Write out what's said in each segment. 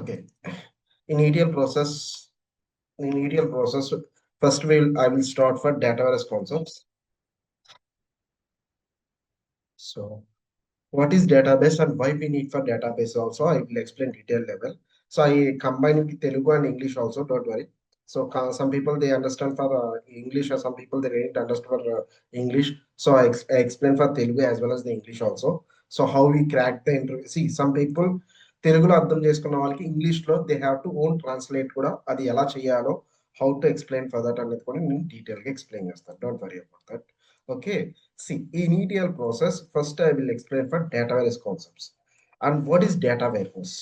Okay. In ETL process, in ETL process, first I will start for Dataverse concepts. So what is database and why we need for database also, I will explain detail level. So I combine with Telugu and English also, don't worry. So some people they understand for English, or some people they didn't understand for English. So I explain for Telugu as well as the English also. So how we crack the interview. See, some people తెలుగులో అర్థం చేసుకున్న వాళ్ళకి ఇంగ్లీష్లో they have to own translate కూడా అది ఎలా చేయాలో how to explain for that అనేది కూడా నేను డీటెయిల్గా ఎక్స్ప్లెయిన్ చేస్తాను. Don't worry about that. Okay. See, in ETL process, first I will explain for data warehouse concepts and what is data warehouse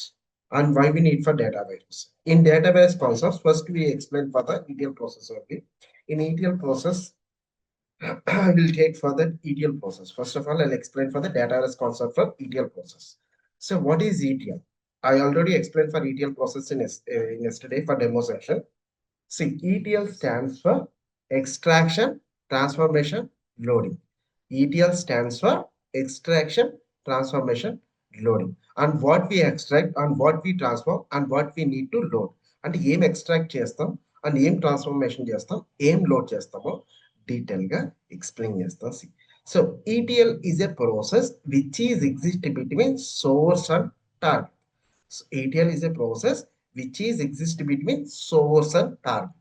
and why we need for data warehouse. In data warehouse concepts, first we explain for the ETL process only. In ETL process, I will take for the ETL process. First of all, I'll explain for the data warehouse concept for ETL process. So, what is ETL? I already explained for ETL process in yesterday for demo section. See, ETL stands for extraction, transformation, loading. ETL stands for extraction, transformation, loading. And what we extract and what we transform and what we need to load. And ఏం extract చేస్తాం and ఏం transformation చేస్తాం, ఏం load చేస్తామో detail గా explain చేస్తాం. See. So ETL is a process which is exist between source and target. So ETL is a process which is exist between source and target.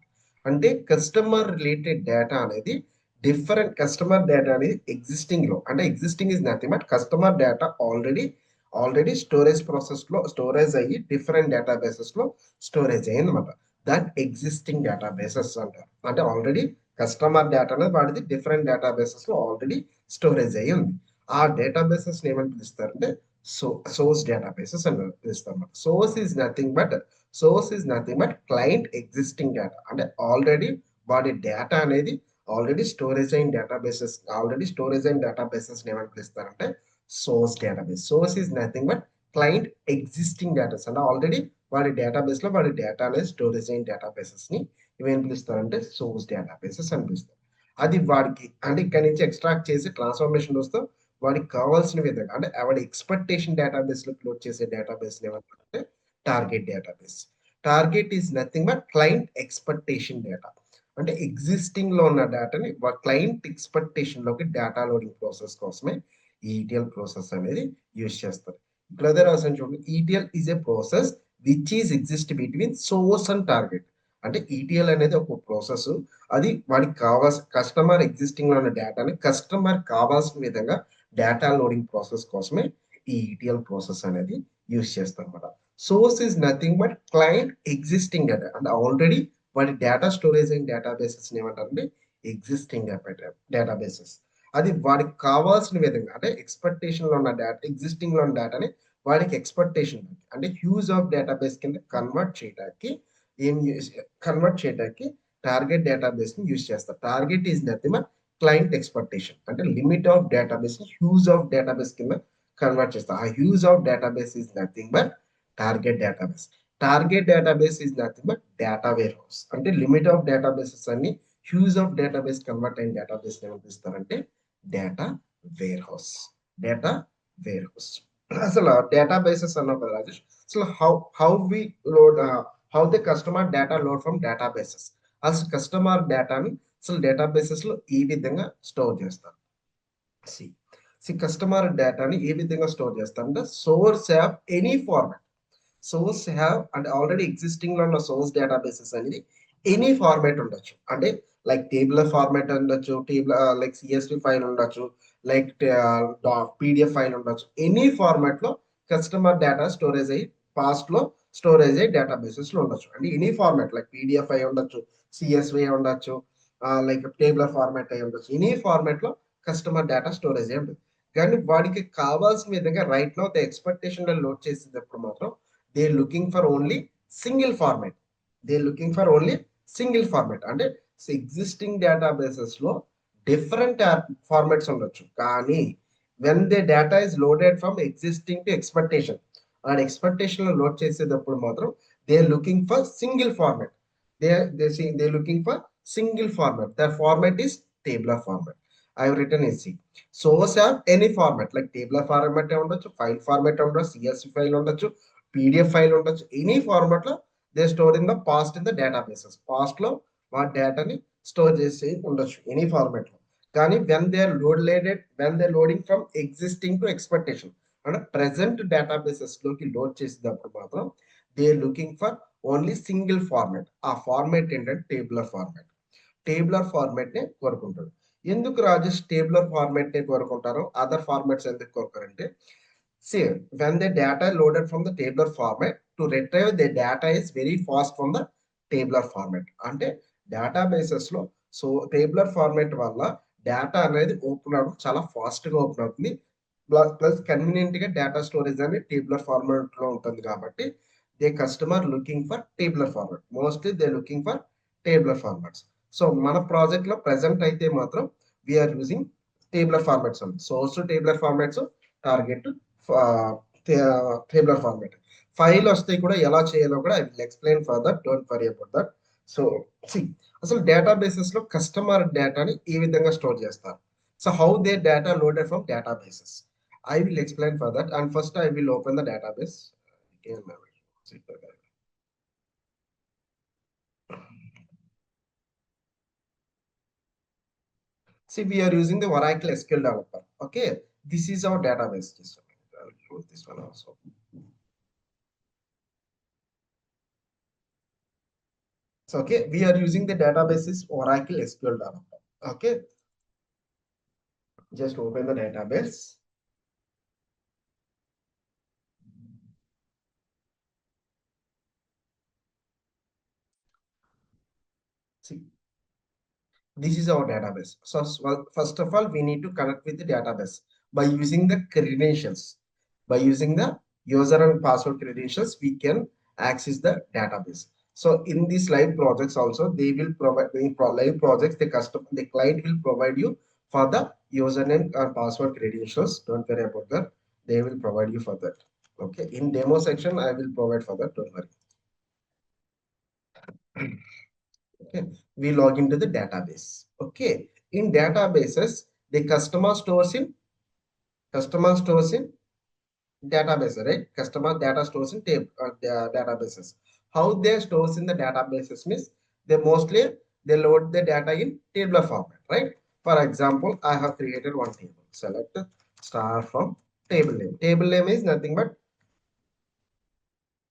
అంటే customer related data అనేది different customer data అనేది existing లో, అంటే existing is nothing but customer data already storage process లో storage అయ్యి different data bases లో storage అయ్యింది అనమాట. దట్ ఎగ్జిస్టింగ్ డేటా బేసెస్ అంటారు. అంటే ఆల్రెడీ కస్టమర్ డేటా అనేది వాడిది డిఫరెంట్ డేటా బేసెస్ లో ఆల్రెడీ స్టోరేజ్ అయ్యి ఉంది. ఆ డేటా బేసెస్ ఏమని పిలుస్తారంటే సోర్స్ డేటా బేసెస్ అని పిలుస్తారు అనమాట. Source is nothing but client existing data, అంటే వాడి డేటా అనేది ఆల్రెడీ స్టోరేజ్ అయిన డేటా బేసెస్ ఏమని పిలుస్తారంటే source database. Source is nothing but client existing datas, అంటే ఆల్రెడీ వాడి డేటాబేస్ లో వాడి డేటా అనేది స్టోరేజ్ అయిన డేటాబేసెస్ ని ఇవేం పిలుస్తారంటే సోర్స్ డేటాబేసెస్ అని పిలుస్తారు. అది వాడికి అంటే ఇక్కడ నుంచి ఎక్స్ట్రాక్ట్ చేసి ట్రాన్స్ఫర్మేషన్ వస్తే వాడికి కావాల్సిన విధంగా, అంటే వాడి ఎక్స్పెక్టేషన్ డేటాబేస్ లో క్లోడ్ చేసే డేటాబేస్ ఏమంటారంటే target database. Target is nothing but client expectation data, అంటే ఎగ్జిస్టింగ్ లో ఉన్న డేటాని క్లయింట్ ఎక్స్పెక్టేషన్ లోకి డేటా లోడింగ్ ప్రాసెస్ కోసమే ఈటీఎల్ ప్రాసెస్ అనేది యూజ్ చేస్తారు. బ్రదర్ అసలు చూడండి, ETL is a process which is exist between source and target. అంటే ఈటీఎల్ అనేది ఒక ప్రాసెస్, అది వాడికి కావాల్సిన కస్టమర్ ఎగ్జిస్టింగ్ లో ఉన్న డేటాని కస్టమర్ కావాల్సిన విధంగా డేటా లోడింగ్ ప్రాసెస్ కోసమే ఈ ఈటీఎల్ ప్రాసెస్ అనేది యూజ్ చేస్తారు అనమాట. Source is nothing but client existing data, అంటే ఆల్రెడీ వాటి డేటా స్టోరేజ్ అయిన డేటాబేసెస్ ఏమంటారంటే ఎగ్జిస్టింగ్ డేటాబేసెస్. అది వాడికి కావాల్సిన విధంగా, అంటే ఎక్స్పెక్టేషన్ లో ఉన్న డేటా, ఎగ్జిస్టింగ్ లో ఉన్న డేటాని వాడికి ఎక్స్పెక్టేషన్ అంటే హ్యూజ్ ఆఫ్ డేటాబేస్ కింద కన్వర్ట్ చేయడానికి టార్గెట్ డేటాబేస్ ని యూజ్ చేస్తారు. Target is nothing but client expectation, అంటే లిమిట్ ఆఫ్ డేటాబేస్ ని హ్యూజ్ ఆఫ్ డేటాబేస్ కింద కన్వర్ట్ చేస్తారు. ఆ huge of database is nothing but target database. Target database is nothing but data warehouse, అంటే limit of databases అన్ని huge of database convert అయిన database ఏమనిపిస్తారంటే data warehouse. Data warehouse. అసలు databases అన్నావు కదా రాజేష్, అసలు how we load how the customer data load from databases. అసలు customer డేటాని అసలు డేటాబేసెస్ లో ఈ విధంగా స్టోర్ చేస్తారు. కస్టమర్ డేటాని ఏ విధంగా స్టోర్ చేస్తారంటే source have any format. Source have అంటే ఆల్రెడీ ఎగ్జిస్టింగ్ లో ఉన్న సోర్స్ డేటాబేసెస్ అనేది ఎనీ ఫార్మాట్ ఉండొచ్చు, అంటే లైక్ టేబుల్ ఫార్మాట్ ఉండొచ్చు, లైక్ సిఎస్వి ఫైల్ ఉండొచ్చు, లైక్ పీడిఎఫ్ ఫైల్ ఉండొచ్చు. ఎనీ ఫార్మాట్ లో కస్టమర్ డేటా స్టోరేజ్ అయ్యి పాస్ట్ లో స్టోరేజ్ అయ్యి డేటాబేసెస్ లో ఉండొచ్చు. అంటే ఎనీ ఫార్మాట్ లైక్ పీడిఎఫ్ అయి ఉండొచ్చు, సిఎస్వి ఉండొచ్చు, లైక్ టేబుల్ ఫార్మాట్ అయి ఉండొచ్చు. ఎనీ ఫార్మాట్ లో కస్టమర్ డేటా స్టోరేజ్ అయి ఉంటుంది. కానీ వాడికి కావాల్సిన విధంగా రైట్ నో ద ఎక్స్పెక్టేషన్ లో లోడ్ చేసేటప్పుడు మాత్రం they looking for only single format. అంటే ఎగ్జిస్టింగ్ డేటాబేసెస్ లో డిఫరెంట్ ఫార్మాట్స్ ఉండొచ్చు, కానీ when they data is loaded from existing to expectation, ఆ ఎక్స్పెక్టేషన్ లో లోడ్ చేసేటప్పుడు మాత్రం they looking for single format. They looking for single format. The format is tabular format. I have written is C. Source have any format like tabular format ఉండొచ్చు, file format ఉండొచ్చు, CSV file ఉండొచ్చు, PDF file ఉండొచ్చు, any format లో they store in the past in the databases. Past లో మా డేటాని store చేసి ఉండొచ్చు ఎనీ ఫార్మాట్ లో. కానీ when they loading from existing to expectation అంటే ప్రెసెంట్ డేటాబేసెస్ లోకి లోడ్ చేసేటప్పుడు మాత్రం they looking for only single format. ఆ ఫార్మాట్ ఏంటంటే టేబులర్ ఫార్మాట్. టేబులర్ ఫార్మాట్ నే కోరుకుంటాడు. ఎందుకు రాజేష్ టేబులర్ ఫార్మాట్ నే కోరుకుంటారు, అదర్ ఫార్మాట్స్ ఎందుకు కోరుకోరంటే, see when the data loaded from the tabular format to retrieve the data is very fast from the tabular format. అంటే databases లో సో టేబులర్ ఫార్మాట్ వల్ల data అనేది ఓపెన్ అవడం చాలా ఫాస్ట్ గా ఓపెన్ అవుతుంది. ప్లస్ కన్వీనియంట్ గా డేటా స్టోరేజ్ అనేది టేబులర్ ఫార్మాట్ లో ఉంటుంది కాబట్టి they customer looking for tabular format. Mostly they looking for tabular formats. So మన ప్రాజెక్ట్ లో ప్రెసెంట్ అయితే మాత్రం వీఆర్ యూజింగ్ టేబులర్ ఫార్మాట్స్ ఉంది. Source tabular formats, target tabular format. File వస్తే కూడా ఎలా చేయాలో కూడా I will explain further, don't worry about that. So see అసలు డేటాబేసెస్ లో కస్టమర్ డేటాని ఏ విధంగా స్టోర్ చేస్తారు, so how they data loaded from databases, I will explain for that. And first I will open the database. Again, I will see the database. See, we are using the Oracle SQL developer. Okay, this is our database. Just a minute. I will close this one also. So, okay, we are using the database is Oracle SQL developer. Okay, just open the database. See, this is our database. So first of all, we need to connect with the database by using the credentials. By using the user and password credentials, we can access the database. So in these live projects also, they will provide live projects. The client will provide you for the username and password credentials. Don't worry about that. They will provide you for that. Okay. In demo section, I will provide for that. Don't worry. Okay, we log into the database. Okay, in databases, the customer stores in database, right? Customer data stores in databases. How they stores in the databases means they mostly they load the data in tabular format, right? For example, I have created one table. Select star from table name. Table name is nothing but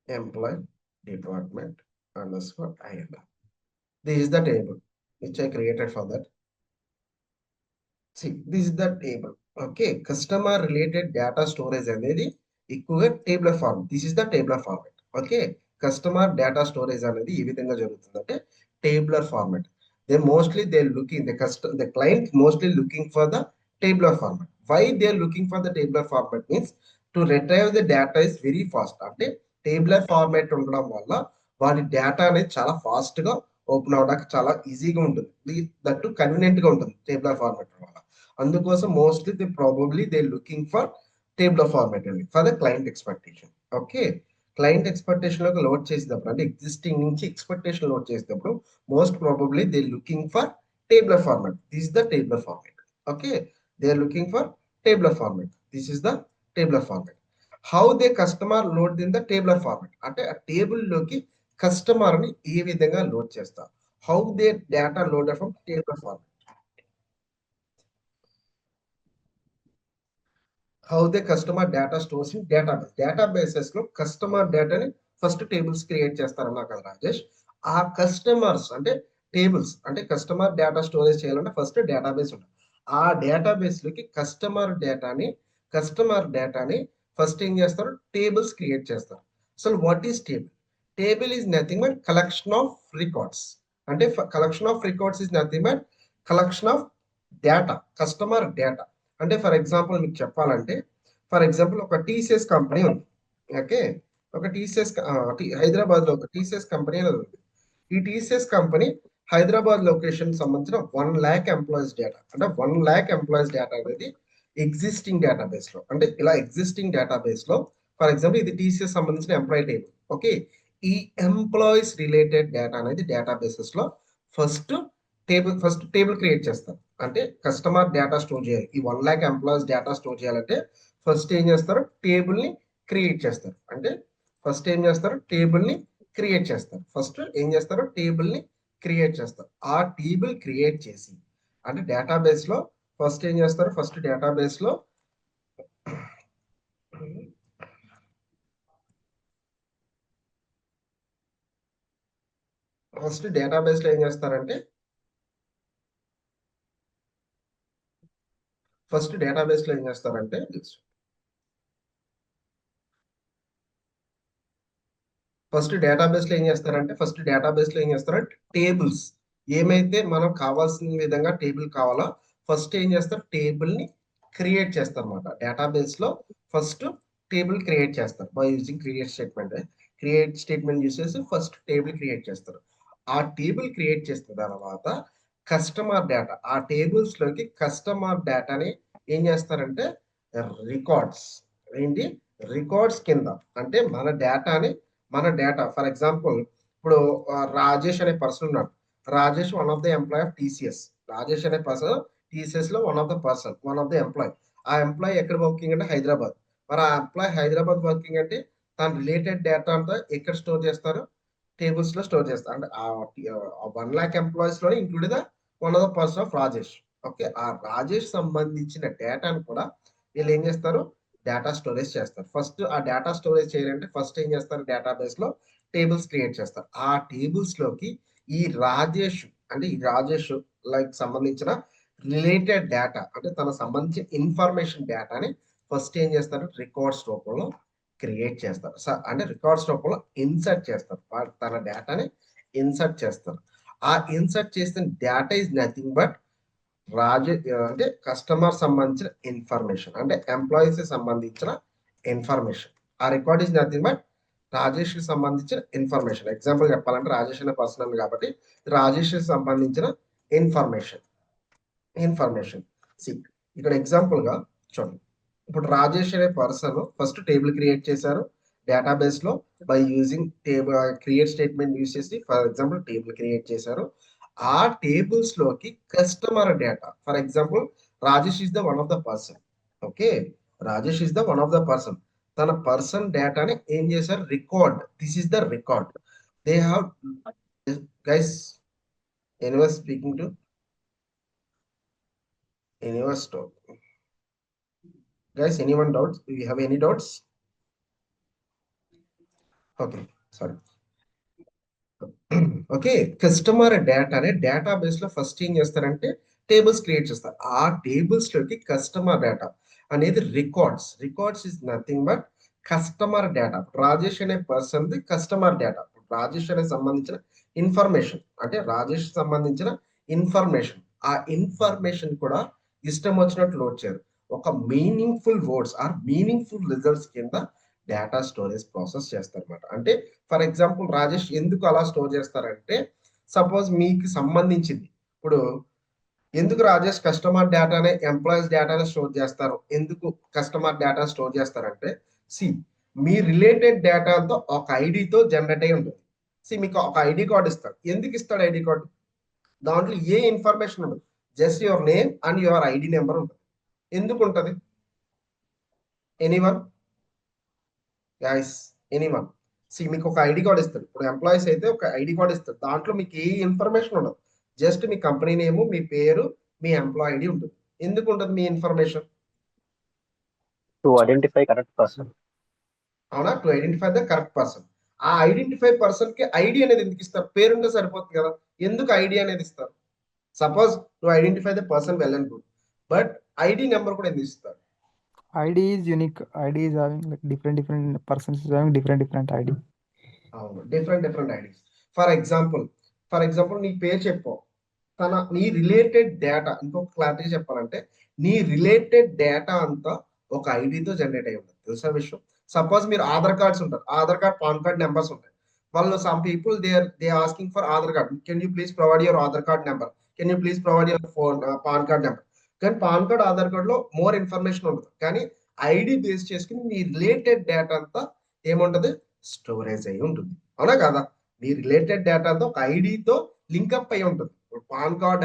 employee department underscore INR. This is the table which I created for that. See, this is the table. Okay, customer related data storage అనేది ఎక్కువగా tabular form. This is the tabular format. Okay, customer data storage అనేది ఏ విధంగా జరుగుతుందంటే tabular format. They looking the client mostly looking for the tabular format. Why they looking for the tabular format means to retrieve the data is very fast. అంటే tabular format ఉండడం వల్ల వారి data అనేది చాలా ఫాస్ట్ గా open అవడానికి చాలా ఈజీగా ఉంటుంది. దట్టు కన్వీనియంట్ గా ఉంటుంది టేబులర్ ఫార్మాట్ వల్ల. అందుకోసం mostly they looking for tabular format అండి for the client expectation. Okay, client expectation లోకి లోడ్ చేసేటప్పుడు అంటే ఎగ్జిస్టింగ్ నుంచి ఎక్స్పెక్టేషన్ లోడ్ చేసేటప్పుడు most probably they looking for tabular format. This is the tabular format. Okay, they are looking for tabular format. This is the tabular format. How they customer load in the tabular format అంటే ఆ table లోకి customer ని ఏ విధంగా load చేస్తారు, how they data load from tabular format. How they customer data stores in databases లో customer డేటాని first tables create చేస్తారన్నా కదా రాజేష్. ఆ కస్టమర్స్ అంటే టేబుల్స్ అంటే కస్టమర్ డేటా స్టోరేజ్ చేయాలంటే ఫస్ట్ డేటాబేస్ ఉంటుంది. ఆ డేటాబేస్ లోకి కస్టమర్ డేటాని ఫస్ట్ ఏం చేస్తారు, టేబుల్స్ క్రియేట్ చేస్తారు. అసలు what is table? Table is nothing but collection of records. అంటే collection of records is nothing but collection of data, customer data. అంటే ఫర్ ఎగ్జాంపుల్ మీకు చెప్పాలంటే, ఫర్ ఎగ్జాంపుల్ ఒక టీసీఎస్ కంపెనీ ఉంది. ఓకే, ఒక టీసీఎస్ హైదరాబాద్ లో ఒక టీసీఎస్ కంపెనీ అనేది ఉంది. ఈ టీసీఎస్ కంపెనీ హైదరాబాద్ లొకేషన్ సంబంధించిన 1,00,000 ఎంప్లాయీస్ డేటా అంటే 1,00,000 ఎంప్లాయీస్ డేటా అనేది ఎగ్జిస్టింగ్ డేటాబేస్ లో అంటే ఇలా ఎగ్జిస్టింగ్ డేటాబేస్ లో ఫర్ ఎగ్జాంపుల్ ఇది టీసీఎస్ సంబంధించిన ఎంప్లాయీ టేబుల్. ఓకే, ఈ ఎంప్లాయీస్ రిలేటెడ్ డేటా అనేది డేటాబేసెస్ లో ఫస్ట్ ఫస్ట్ టేబుల్ క్రియేట్ చేస్తారు. అంటే కస్టమర్ డేటా స్టోర్ చేయాలి. ఈ 1,00,000 ఎంప్లాయీస్ డేటా స్టోర్ చేయాలంటే ఫస్ట్ ఏం చేస్తారు, టేబుల్ ని క్రియేట్ చేస్తారు. అంటే ఫస్ట్ ఏం చేస్తారు, టేబుల్ ని క్రియేట్ చేస్తారు. ఫస్ట్ ఏం చేస్తారు, టేబుల్ ని క్రియేట్ చేస్తారు. ఆ టేబుల్ క్రియేట్ చేసి అంటే డేటాబేస్ లో ఫస్ట్ ఏం చేస్తారు, ఫస్ట్ డేటాబేస్ లో ఏం చేస్తారంటే ఫస్ట్ డేటాబేస్ లో ఏం చేస్తారంటే ఫస్ట్ డేటాబేస్ లో ఏం చేస్తారంటే ఫస్ట్ డేటాబేస్ లో ఏం చేస్తారంటే టేబుల్స్ ఏమైతే మనం కావాల్సిన విధంగా టేబుల్ కావాలో ఫస్ట్ ఏం చేస్తారు, టేబుల్ ని క్రియేట్ చేస్తారు అనమాట. డేటాబేస్ లో ఫస్ట్ టేబుల్ క్రియేట్ చేస్తారు by using create statement use చేసి ఫస్ట్ టేబుల్ క్రియేట్ చేస్తారు. ఆ టేబుల్ క్రియేట్ చేసిన తర్వాత కస్టమర్ డేటా, ఆ టేబుల్స్ లోకి కస్టమర్ డేటాని ఏం చేస్తారంటే రికార్డ్స్, ఏంటి రికార్డ్స్ కింద అంటే మన డేటా ఫర్ ఎగ్జాంపుల్ ఇప్పుడు రాజేష్ అనే పర్సన్ ఉన్నాడు. Rajesh one of the employee of TCS. Rajesh అనే పర్సన్ టీసీఎస్ లో వన్ ఆఫ్ ద ఎంప్లాయ్. ఆ ఎంప్లాయ్ ఎక్కడ వర్కింగ్ అంటే హైదరాబాద్. మరి ఆ ఎంప్లాయ్ హైదరాబాద్ వర్కింగ్ అంటే తన రిలేటెడ్ డేటా అంతా ఎక్కడ స్టోర్ చేస్తారు, టేబుల్స్ లో స్టోర్ చేస్తారు. అంటే ఆ 1 lakh ఎంప్లాయీస్ లో include the one of the person of Rajesh. Okay, ఆ రాజేష్ సంబంధించిన డేటాను కూడా వీళ్ళు ఏం చేస్తారు, డేటా స్టోరేజ్ చేస్తారు. ఫస్ట్ ఆ డేటా స్టోరేజ్ చేయాలంటే ఫస్ట్ ఏం చేస్తారు, డేటాబేస్ లో టేబుల్స్ క్రియేట్ చేస్తారు. ఆ టేబుల్స్ లోకి ఈ రాజేష్ అంటే ఈ రాజేష్ లైక్ సంబంధించిన రిలేటెడ్ డేటా అంటే తన సంబంధించిన ఇన్ఫర్మేషన్ డేటాని ఫస్ట్ ఏం చేస్తారు, రికార్డ్స్ రూపంలో క్రియేట్ చేస్తారు. అంటే రికార్డ్స్ రూపంలో ఇన్సర్ట్ చేస్తారు. తన డేటాని ఇన్సర్ట్ చేస్తారు. ఆ ఇన్సర్ట్ చేసిన డేటా ఇస్ నథింగ్ బట్ అంటే కస్టమర్ సంబంధించిన ఇన్ఫర్మేషన్, అంటే ఎంప్లాయీస్ సంబంధించిన ఇన్ఫర్మేషన్. ఆ record is nothing but Rajesh కి సంబంధించిన ఇన్ఫర్మేషన్. ఎగ్జాంపుల్ చెప్పాలంటే రాజేష్ అనే పర్సనల్ కాబట్టి రాజేష్ కి సంబంధించిన ఇన్ఫర్మేషన్ ఇన్ఫర్మేషన్ సి ఇక్కడ ఎగ్జాంపుల్ గా చూడండి. ఇప్పుడు రాజేష్ అనే పర్సన్ ఫస్ట్ టేబుల్ క్రియేట్ చేశారు డేటాబేస్ లో by using table create statement use చేసి ఫర్ ఎగ్జాంపుల్ టేబుల్ క్రియేట్ చేశారు. ఆ టేబుల్స్ లోకి customer data for example Rajesh is the one of the person. Okay, Rajesh is the one of the person. తన person డేటాని ఏం చేశారు, record. This is the record they have. Guys, anyone speaking to anyone stop. Guys, anyone doubts? Do you have any doubts? Okay, sorry. Okay, customer data అనే database లో first ఏం చేస్తారంటే tables create చేస్తారు. ఆ tables లోకి customer data అనేది records is nothing but customer data. Rajesh అనే person the customer data. Rajesh అనే సంబంధించిన ఇన్ఫర్మేషన్ అంటే రాజేష్ సంబంధించిన ఇన్ఫర్మేషన్. ఆ ఇన్ఫర్మేషన్ కూడా ఇష్టం వచ్చినట్టు లోడ్ చేయరు. ఒక meaningful words or meaningful results కింద డేటా స్టోరేజ్ ప్రాసెస్ చేస్తారు అనమాట. అంటే ఫర్ ఎగ్జాంపుల్ రాజేష్ ఎందుకు అలా స్టోర్ చేస్తారంటే సపోజ్ మీకు సంబంధించింది ఇప్పుడు ఎందుకు రాజేష్ కస్టమర్ డేటానే ఎంప్లాయీస్ డేటానే స్టోర్ చేస్తారు, ఎందుకు కస్టమర్ డేటా స్టోర్ చేస్తారంటే సి మీ రిలేటెడ్ డేటాతో ఒక ఐడితో జనరేట్ అయి ఉంటుంది. సి మీకు ఒక ఐడి కార్డ్ ఇస్తాడు. ఎందుకు ఇస్తాడు ఐడి కార్డు? దాంట్లో ఏ ఇన్ఫర్మేషన్ ఉండదు, just your name and your ID number ఉంటుంది. ఎందుకు ఉంటుంది? Anyone guys, anyone? సి మీకు ఒక ఐడి కార్డ్ ఇస్తాడు. ఇప్పుడు ఎంప్లాయీస్ అయితే ఒక ఐడి కార్డ్ ఇస్తాడు. దాంట్లో మీకు ఏ ఇన్ఫర్మేషన్ ఉండదు, జస్ట్ మీ కంపెనీ నేమ్, మీ పేరు, మీ ఎంప్లాయ్ ఐడి ఉంటుంది. ఎందుకు ఉంటుంది మీ information? To identify correct person. అవునా, to identify the correct person. ఆ ఐడెంటిఫై పర్సన్ కి ఐడి అనేది ఎందుకు ఇస్తారు? పేరుంటే సరిపోతుంది కదా, ఎందుకు ఐడి అనేది ఇస్తారు? Suppose to identify the person well and good, but ID number కూడా ఎందుకు ఇస్తారు? ID is unique. ID is having like different persons is having different ID. అవును, డిఫరెంట్ ఐడీస్. ఫర్ ఎగ్జాంపుల్ నీ పేరు చెప్పు. నీ రిలేటెడ్ డేటా ఇంకొక క్లారిటీ చెప్పాలంటే నీ రిలేటెడ్ డేటా అంతా ఒక ఐడితో జనరేట్ అయి ఉంటుంది. తెలుసా విషయం? సపోజ్ మీరు ఆధార్ కార్డ్స్ ఉంటారు, Aadhaar card pan card numbers ఉంటాయి. వాళ్ళు some people they asking for Aadhaar card. Can you please provide your Aadhaar card number, can you please provide your pan card number. కానీ పాన్ కార్డ్ ఆధార్ కార్డ్ లో మోర్ ఇన్ఫర్మేషన్ ఉంటుంది, కానీ ID base చేసుకుని మీ related data అంతా ఏముంటది, storage అయి ఉంటుంది. అవునా కదా? మీ రిలేటెడ్ డేటాతో ఒక ఐడితో లింక్అప్ అయి ఉంటుంది. పాన్ కార్డ్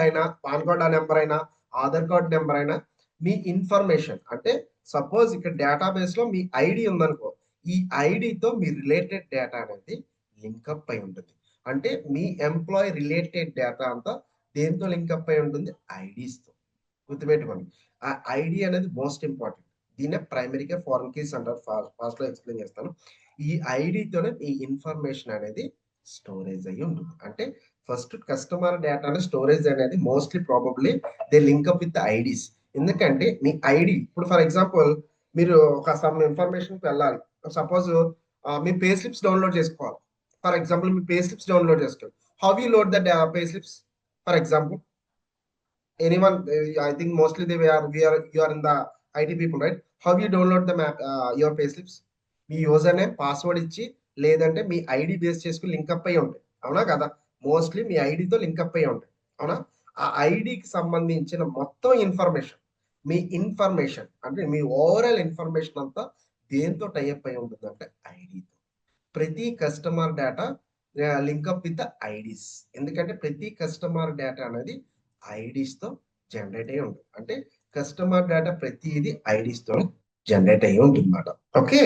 నెంబర్ అయినా ఆధార్ కార్డ్ నెంబర్ అయినా మీ ఇన్ఫర్మేషన్ అంటే సపోజ్ ఇక్కడ డేటాబేస్ లో మీ ఐడి ఉందనుకో, ఈ ఐడితో మీ రిలేటెడ్ డేటా అనేది లింకప్ అయి ఉంటుంది. అంటే మీ ఎంప్లాయీ రిలేటెడ్ డేటా అంతా దేంతో లింకప్ అయి ఉంటుంది? ఐడీస్తో. గుర్తుపెట్టుకోండి. ఆ ఐడి అనేది మోస్ట్ ఇంపార్టెంట్. దీన్నే ప్రైమరీగా ఫారెన్ కీస్ అంటారు. ఫాస్ట్‌లో ఎక్స్‌ప్లెయిన్ చేస్తాను. ఈ ఐడితోనే ఈ ఇన్ఫర్మేషన్ అనేది స్టోరేజ్ అయ్యి ఉంటుంది. అంటే ఫస్ట్ కస్టమర్ డేటాని స్టోరేజ్ అనేది mostly probably they link up with IDs. ఎందుకంటే మీ ఐడి ఇప్పుడు ఫర్ ఎగ్జాంపుల్ మీరు ఒక సమ్ ఇన్ఫర్మేషన్‌కి వెళ్ళాలి. సపోజ్ మీ పే స్లిప్స్ డౌన్‌లోడ్ చేసుకోవాలి. ఫర్ ఎగ్జాంపుల్ మీ పే స్లిప్స్ డౌన్‌లోడ్ చేసుకోవాలి. How you load the pay slips? For example anyone I think mostly you are in the IT people, right? How you download the map your payslips? Me user name password ఇచ్చి లేదంటే మీ ID base చేసుకుని link up అయి ఉంటాయి. అవునా కదా? Mostly మీ ఐడితో link up అయి ఉంటాయి. అవునా? ఆ ఐడికి సంబంధించిన మొత్తం ఇన్ఫర్మేషన్ మీ ఇన్ఫర్మేషన్ అంటే మీ ఓవరాల్ ఇన్ఫర్మేషన్ అంతా దేంతో టైఅప్ అయి ఉంటుంది అంటే ఐడితో. ప్రతి customer data link up with IDs. ఎందుకంటే ప్రతి కస్టమర్ డేటా అనేది ఐడీస్తో జనరేట్ అయ్యి ఉంటుంది. అంటే కస్టమర్ డేటా ప్రతిది ఐడీస్తో జనరేట్ అయ్యి ఉంటుంది అన్నమాట. Okay.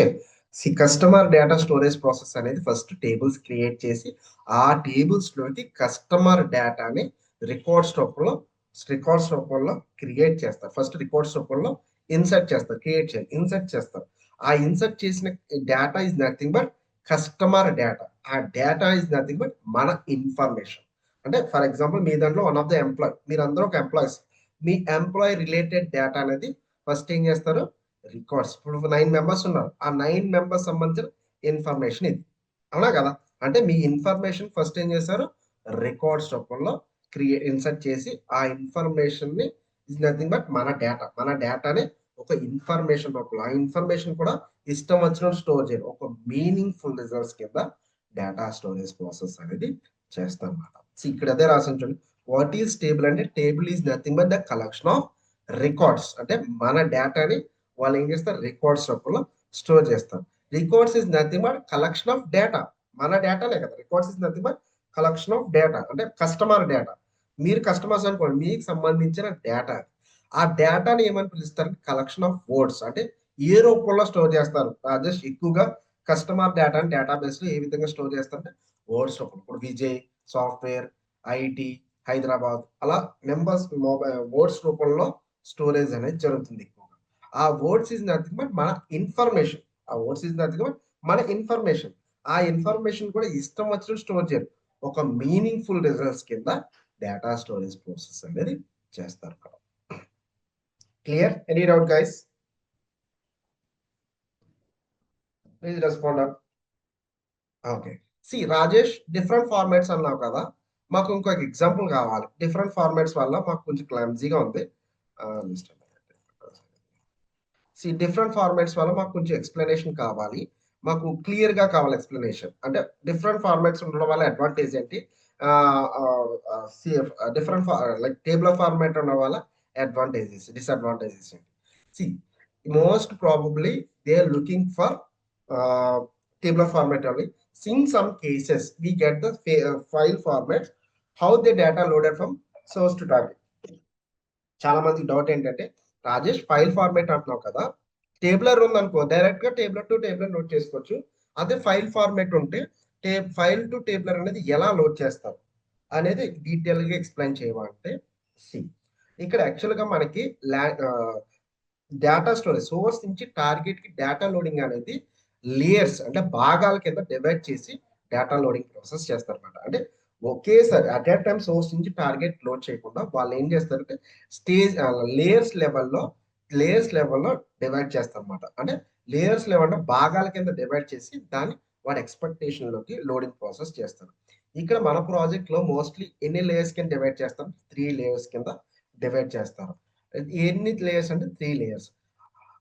Customer data storage process అనేది ఫస్ట్ టేబుల్స్ క్రియేట్ చేసి ఆ టేబుల్స్ లోకి కస్టమర్ డేటాని రికార్డ్స్ రూపంలో క్రియేట్ చేస్తారు. ఫస్ట్ రికార్డ్స్ రూపంలో ఇన్సర్ట్ చేస్తారు. క్రియేట్ చేయాలి, ఇన్సర్ట్ చేస్తారు. ఆ ఇన్సర్ట్ చేసిన data is nothing but customer data. ఆ డేటా ఇస్ నథింగ్ బట్ మన ఇన్ఫర్మేషన్. అంటే ఫర్ ఎగ్జాంపుల్ మీ దాంట్లో వన్ ఆఫ్ ద ఎంప్లాయ్, మీరందరూ ఒక ఎంప్లాయీస్. మీ ఎంప్లాయీ రిలేటెడ్ డేటా అనేది ఫస్ట్ ఏం చేస్తారు? రికార్డ్స్. ఇప్పుడు 9 మెంబర్స్ ఉన్నారు. ఆ 9 మెంబర్స్ సంబంధించిన ఇన్ఫర్మేషన్ ఇది. అవునా కదా? అంటే మీ ఇన్ఫర్మేషన్ ఫస్ట్ ఏం చేస్తారు? రికార్డ్స్ రూపంలో ఇన్సర్ట్ చేసి ఆ ఇన్ఫర్మేషన్ ని ఇస్ నథింగ్ బట్ మన డేటా. మన డేటాని ఒక ఇన్ఫర్మేషన్ రూపంలో ఆ ఇన్ఫర్మేషన్ కూడా ఇష్టం వచ్చినట్టు స్టోర్ చేయాలి. ఒక మీనింగ్ఫుల్ రిజల్ట్స్ కింద డేటా స్టోరేజ్ ప్రాసెస్ అనేది చేస్తాం అన్నమాట. ఇక్కడ అదే రాసాను చూడండి. వాట్ ఈస్ టేబుల్ అంటే table is nothing but the collection of records. అంటే మన డేటాని వాళ్ళు ఏం చేస్తారు? రికార్డ్స్ రూపంలో స్టోర్ చేస్తారు. Records is nothing but collection of data. మన డేటానే కదా. Records is nothing but collection of data. అంటే కస్టమర్ డేటా. మీరు కస్టమర్స్ అనుకోండి, మీకు సంబంధించిన డేటా. ఆ డేటాని ఏమని పిలుస్తారు? Collection of words. అంటే ఏ రూపంలో స్టోర్ చేస్తారు? రాజేష్ ఎక్కువగా కస్టమర్ డేటాని డేటాబేస్ లో ఏ విధంగా స్టోర్ చేస్తారంటే వర్డ్స్ రూపంలో. ఇప్పుడు విజయ్ సాఫ్ట్వేర్, ఐటీ, హైదరాబాద్ అలా నెంబర్స్ వర్డ్స్ రూపంలో స్టోరేజ్ అనేది జరుగుతుంది ఎక్కువగా. ఆ వర్డ్స్ ఇస్ నథింగ్ బట్ మన ఇన్ఫర్మేషన్. ఆ వర్డ్స్ ఇస్ నథింగ్ బట్ మన ఇన్ఫర్మేషన్. ఆ ఇన్ఫర్మేషన్ కూడా ఇష్టం వచ్చినట్టు స్టోర్ చేయరు. ఒక మీనింగ్ఫుల్ రిజల్ట్స్ కింద డేటా స్టోరేజ్ ప్రాసెస్ అనేది చేస్తారు. Clear? Any doubt guys? Please respond. Okay. See Rajesh different formats అన్నావు కదా, మాకు ఇంకొక ఎగ్జాంపుల్ కావాలి. డిఫరెంట్ ఫార్మాట్స్ వల్ల మాకు కొంచెం క్లమ్జీగా ఉంది. డిఫరెంట్ ఫార్మాట్స్ వల్ల మాకు కొంచెం ఎక్స్ప్లెనేషన్ కావాలి. మాకు క్లియర్ గా కావాలి ఎక్స్ప్లెనేషన్. అంటే డిఫరెంట్ ఫార్మాట్స్ ఉండడం వల్ల అడ్వాంటేజ్ ఏంటి? డిఫరెంట్ లైక్ టేబుల్ ఫార్మాట్ ఉండడం వల్ల అడ్వాంటేజెస్, డిసడ్వాంటేజెస్ ఏంటి? See most probably they are looking for table format only. In some cases, we get the file format, how the data loaded from source to target. చాలా మంది doubt ఏంటంటే Rajesh file format అంటున్నావు కదా, tabular ఉందనుకో direct గా tabular to tabular load చేసుకోవచ్చు. అదే file format ఉంటే ఫైల్ టు టేబులర్ అనేది ఎలా లోడ్ చేస్తారు అనేది డీటెయిల్ గా ఎక్స్ప్లెయిన్ చేయమంటే సి ఇక్కడ యాక్చువల్ గా మనకి డేటా స్టోరేజ్ సోర్స్ నుంచి టార్గెట్ కి డేటా లోడింగ్ అనేది లేయర్స్ అంటే భాగాల కింద డివైడ్ చేసి డేటా లోడింగ్ ప్రాసెస్ చేస్తారన్నమాట. అంటే ఒకేసారి అట్ ఏ టైం సోర్స్ నుంచి టార్గెట్ లోడ్ చేయకుండా వాళ్ళు ఏం చేస్తారంటే స్టేజ్ లేయర్స్ లెవెల్లో డివైడ్ చేస్తారన్నమాట. అంటే లేయర్స్ లెవెల్లో భాగాల కింద డివైడ్ చేసి దాన్ని వాడి ఎక్స్పెక్టేషన్ లోకి లోడింగ్ ప్రాసెస్ చేస్తారు. ఇక్కడ మన ప్రాజెక్ట్ లో మోస్ట్లీ ఎన్ని లేయర్స్ కింద డివైడ్ చేస్తారు? 3 లేయర్స్ కింద డివైడ్ చేస్తారు. ఎన్ని లేయర్స్ అంటే 3 లేయర్స్.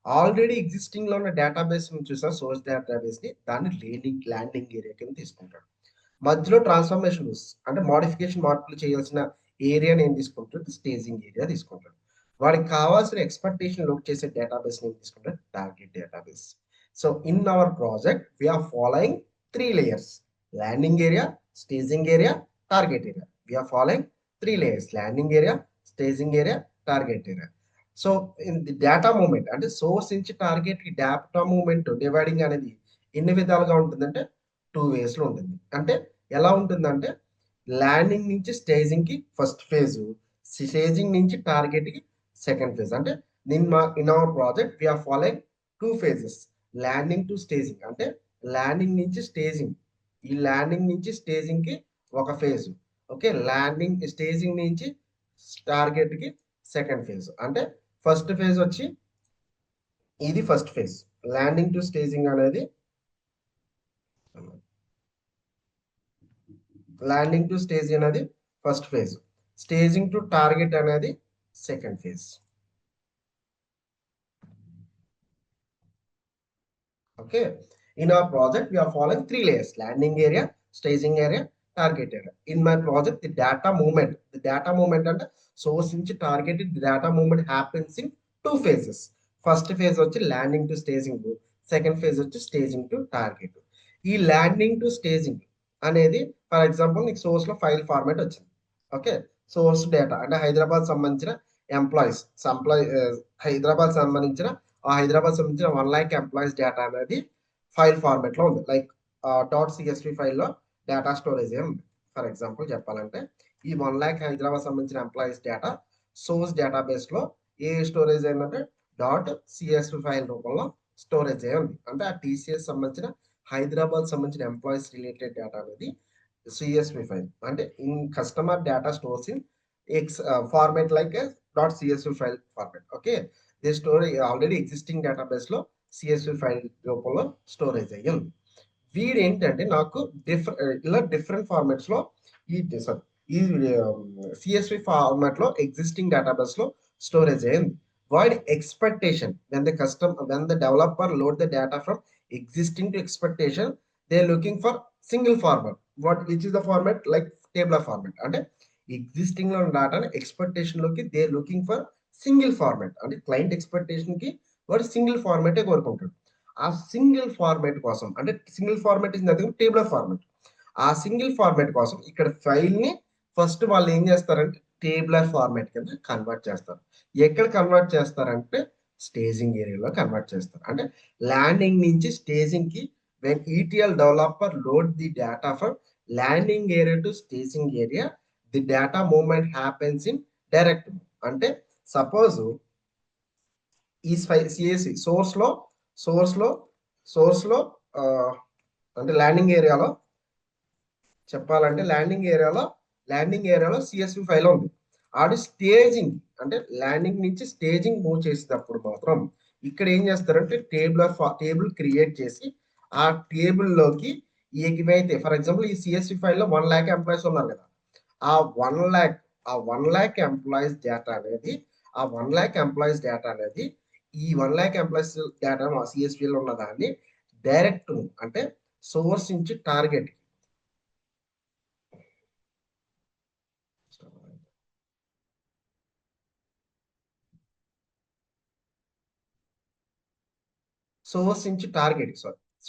ఆల్రెడీ ఎగ్జిస్టింగ్ లో ఉన్న డేటాబేస్ చూసారు, సోర్స్ డేటాబేస్ ని దాన్ని ల్యాండింగ్ ఏరియా కింద తీసుకుంటాడు. మధ్యలో ట్రాన్స్ఫర్మేషన్ అంటే మార్పులు చేయాల్సిన ఏరియాని ఏం తీసుకుంటాడు? స్టేజింగ్ ఏరియా తీసుకుంటాడు. వాడికి కావాల్సిన ఎక్స్పెక్టేషన్ లోడ్ చేసే డేటాబేస్ ని తీసుకుంటాడు target database. So in our project we're following 3 layers: landing area, staging area, target area. We're following 3 layers: landing area, staging area, target area. So in the data movement అంటే source నుంచి target కి data movement dividing అనేది ఎన్ని విధాలుగా ఉంటుందంటే 2 ways లో ఉంటుంది. అంటే ఎలా ఉంటుందంటే ల్యాండింగ్ నుంచి స్టేజింగ్ కి ఫస్ట్ ఫేజ్, స్టేజింగ్ నుంచి టార్గెట్ కి సెకండ్ ఫేజ్. అంటే in our project we are following 2 phases, landing to staging. అంటే ల్యాండింగ్ నుంచి స్టేజింగ్, ఈ ల్యాండింగ్ నుంచి స్టేజింగ్ కి ఒక ఫేజ్. ఓకే, ల్యాండింగ్ స్టేజింగ్ నుంచి టార్గెట్ కి సెకండ్ ఫేజ్. అంటే ఫస్ట్ ఫేజ్ వచ్చి ఇది first phase, landing to staging అనేది ల్యాండింగ్ టు స్టేజ్ అనేది first phase, staging to target అనేది second phase. Okay, in our project we are following 3 layers: landing area, staging area, target area. In my project the data movement and source నుంచి target the data movement happens in 2 phases. First phase వచ్చి landing to staging, second phase వచ్చి staging to target. ఈ landing to staging అనేది for example నీకు source లో file format వచ్చింది. Okay, source data అంటే హైదరాబాద్ సంబంధించిన ఎంప్లాయీస్ హైదరాబాద్ సంబంధించిన 1 lakh ఎంప్లాయీస్ డేటా అనేది ఫైల్ ఫార్మాట్ లో ఉంది. లైక్ .csv ఫైల్లో డేటా స్టోరేజ్ ఉంది. ఫర్ ఎగ్జాంపుల్ చెప్పాలంటే ఈ 1 lakh హైదరాబాద్ సంబంధించిన ఎంప్లాయీస్ డేటా సోర్స్ డేటాబేస్ లో ఏ స్టోరేజ్ అయిందంటే .csv ఫైల్ రూపంలో స్టోరేజ్ అయ్యి ఉంది. అంటే ఆ టీసీఎస్ సంబంధించిన హైదరాబాద్ సంబంధించిన ఎంప్లాయీస్ రిలేటెడ్ డేటా అనేది CSV ఫైల్. అంటే in customer data stores in format like .csv file format. Okay, the store already existing database లో CSV ఫైల్ రూపంలో స్టోరేజ్ అయ్యి ఉంది. వీడు ఏంటంటే నాకు ఇలా డిఫరెంట్ ఫార్మాట్స్ లో ఈ CSV ఫార్మాట్ లో ఎగ్జిస్టింగ్ డేటాబేస్ లో స్టోరేజ్ అయ్యింది. వాడి expectation when the developer load the data from existing to expectation, they are looking for single format. Which is the format? Like tabular format. అంటే existing లో డేటాని expectation లోకి they looking for single format. అంటే client expectation కి వాడు single ఫార్మాటే కోరుకుంటాడు. ఆ single format కోసం, అంటే single format is nothing tabular format. ఆ సింగిల్ ఫార్మాట్ కోసం ఇక్కడ ఫైల్ ని ఫస్ట్ వాళ్ళు ఏం చేస్తారంటే టేబులర్ ఫార్మాట్ కింద కన్వర్ట్ చేస్తారు. ఎక్కడ కన్వర్ట్ చేస్తారంటే స్టేజింగ్ ఏరియాలో కన్వర్ట్ చేస్తారు. అంటే ల్యాండింగ్ నుంచి స్టేజింగ్ కి when ETL developer load the data from landing area to staging area, the data movement happens in direct move. అంటే సపోజ్ ఈ CSV సోర్స్ లో అంటే ల్యాండింగ్ ఏరియాలో చెప్పాలంటే ల్యాండింగ్ ఏరియాలో CSV ఫైల్ ఉంది. ఆడి స్టేజింగ్ అంటే ల్యాండింగ్ నుంచి స్టేజింగ్ మూవ్ చేసేటప్పుడు మాత్రం ఇక్కడ ఏం చేస్తారంటే టేబుల్ క్రియేట్ చేసి ఆ టేబుల్ లోకి ఏమైతే ఫర్ ఎగ్జాంపుల్ ఈ CSV ఫైల్ లో 1 lakh ఎంప్లాయీస్ ఉన్నారు కదా, ఆ 1 lakh ఎంప్లాయీస్ డేటా అనేది ఈ 1 lakh ఎంప్లాయీస్ డేటా CSV లో ఉన్న దాన్ని డైరెక్ట్ అంటే సోర్స్ నుంచి టార్గెట్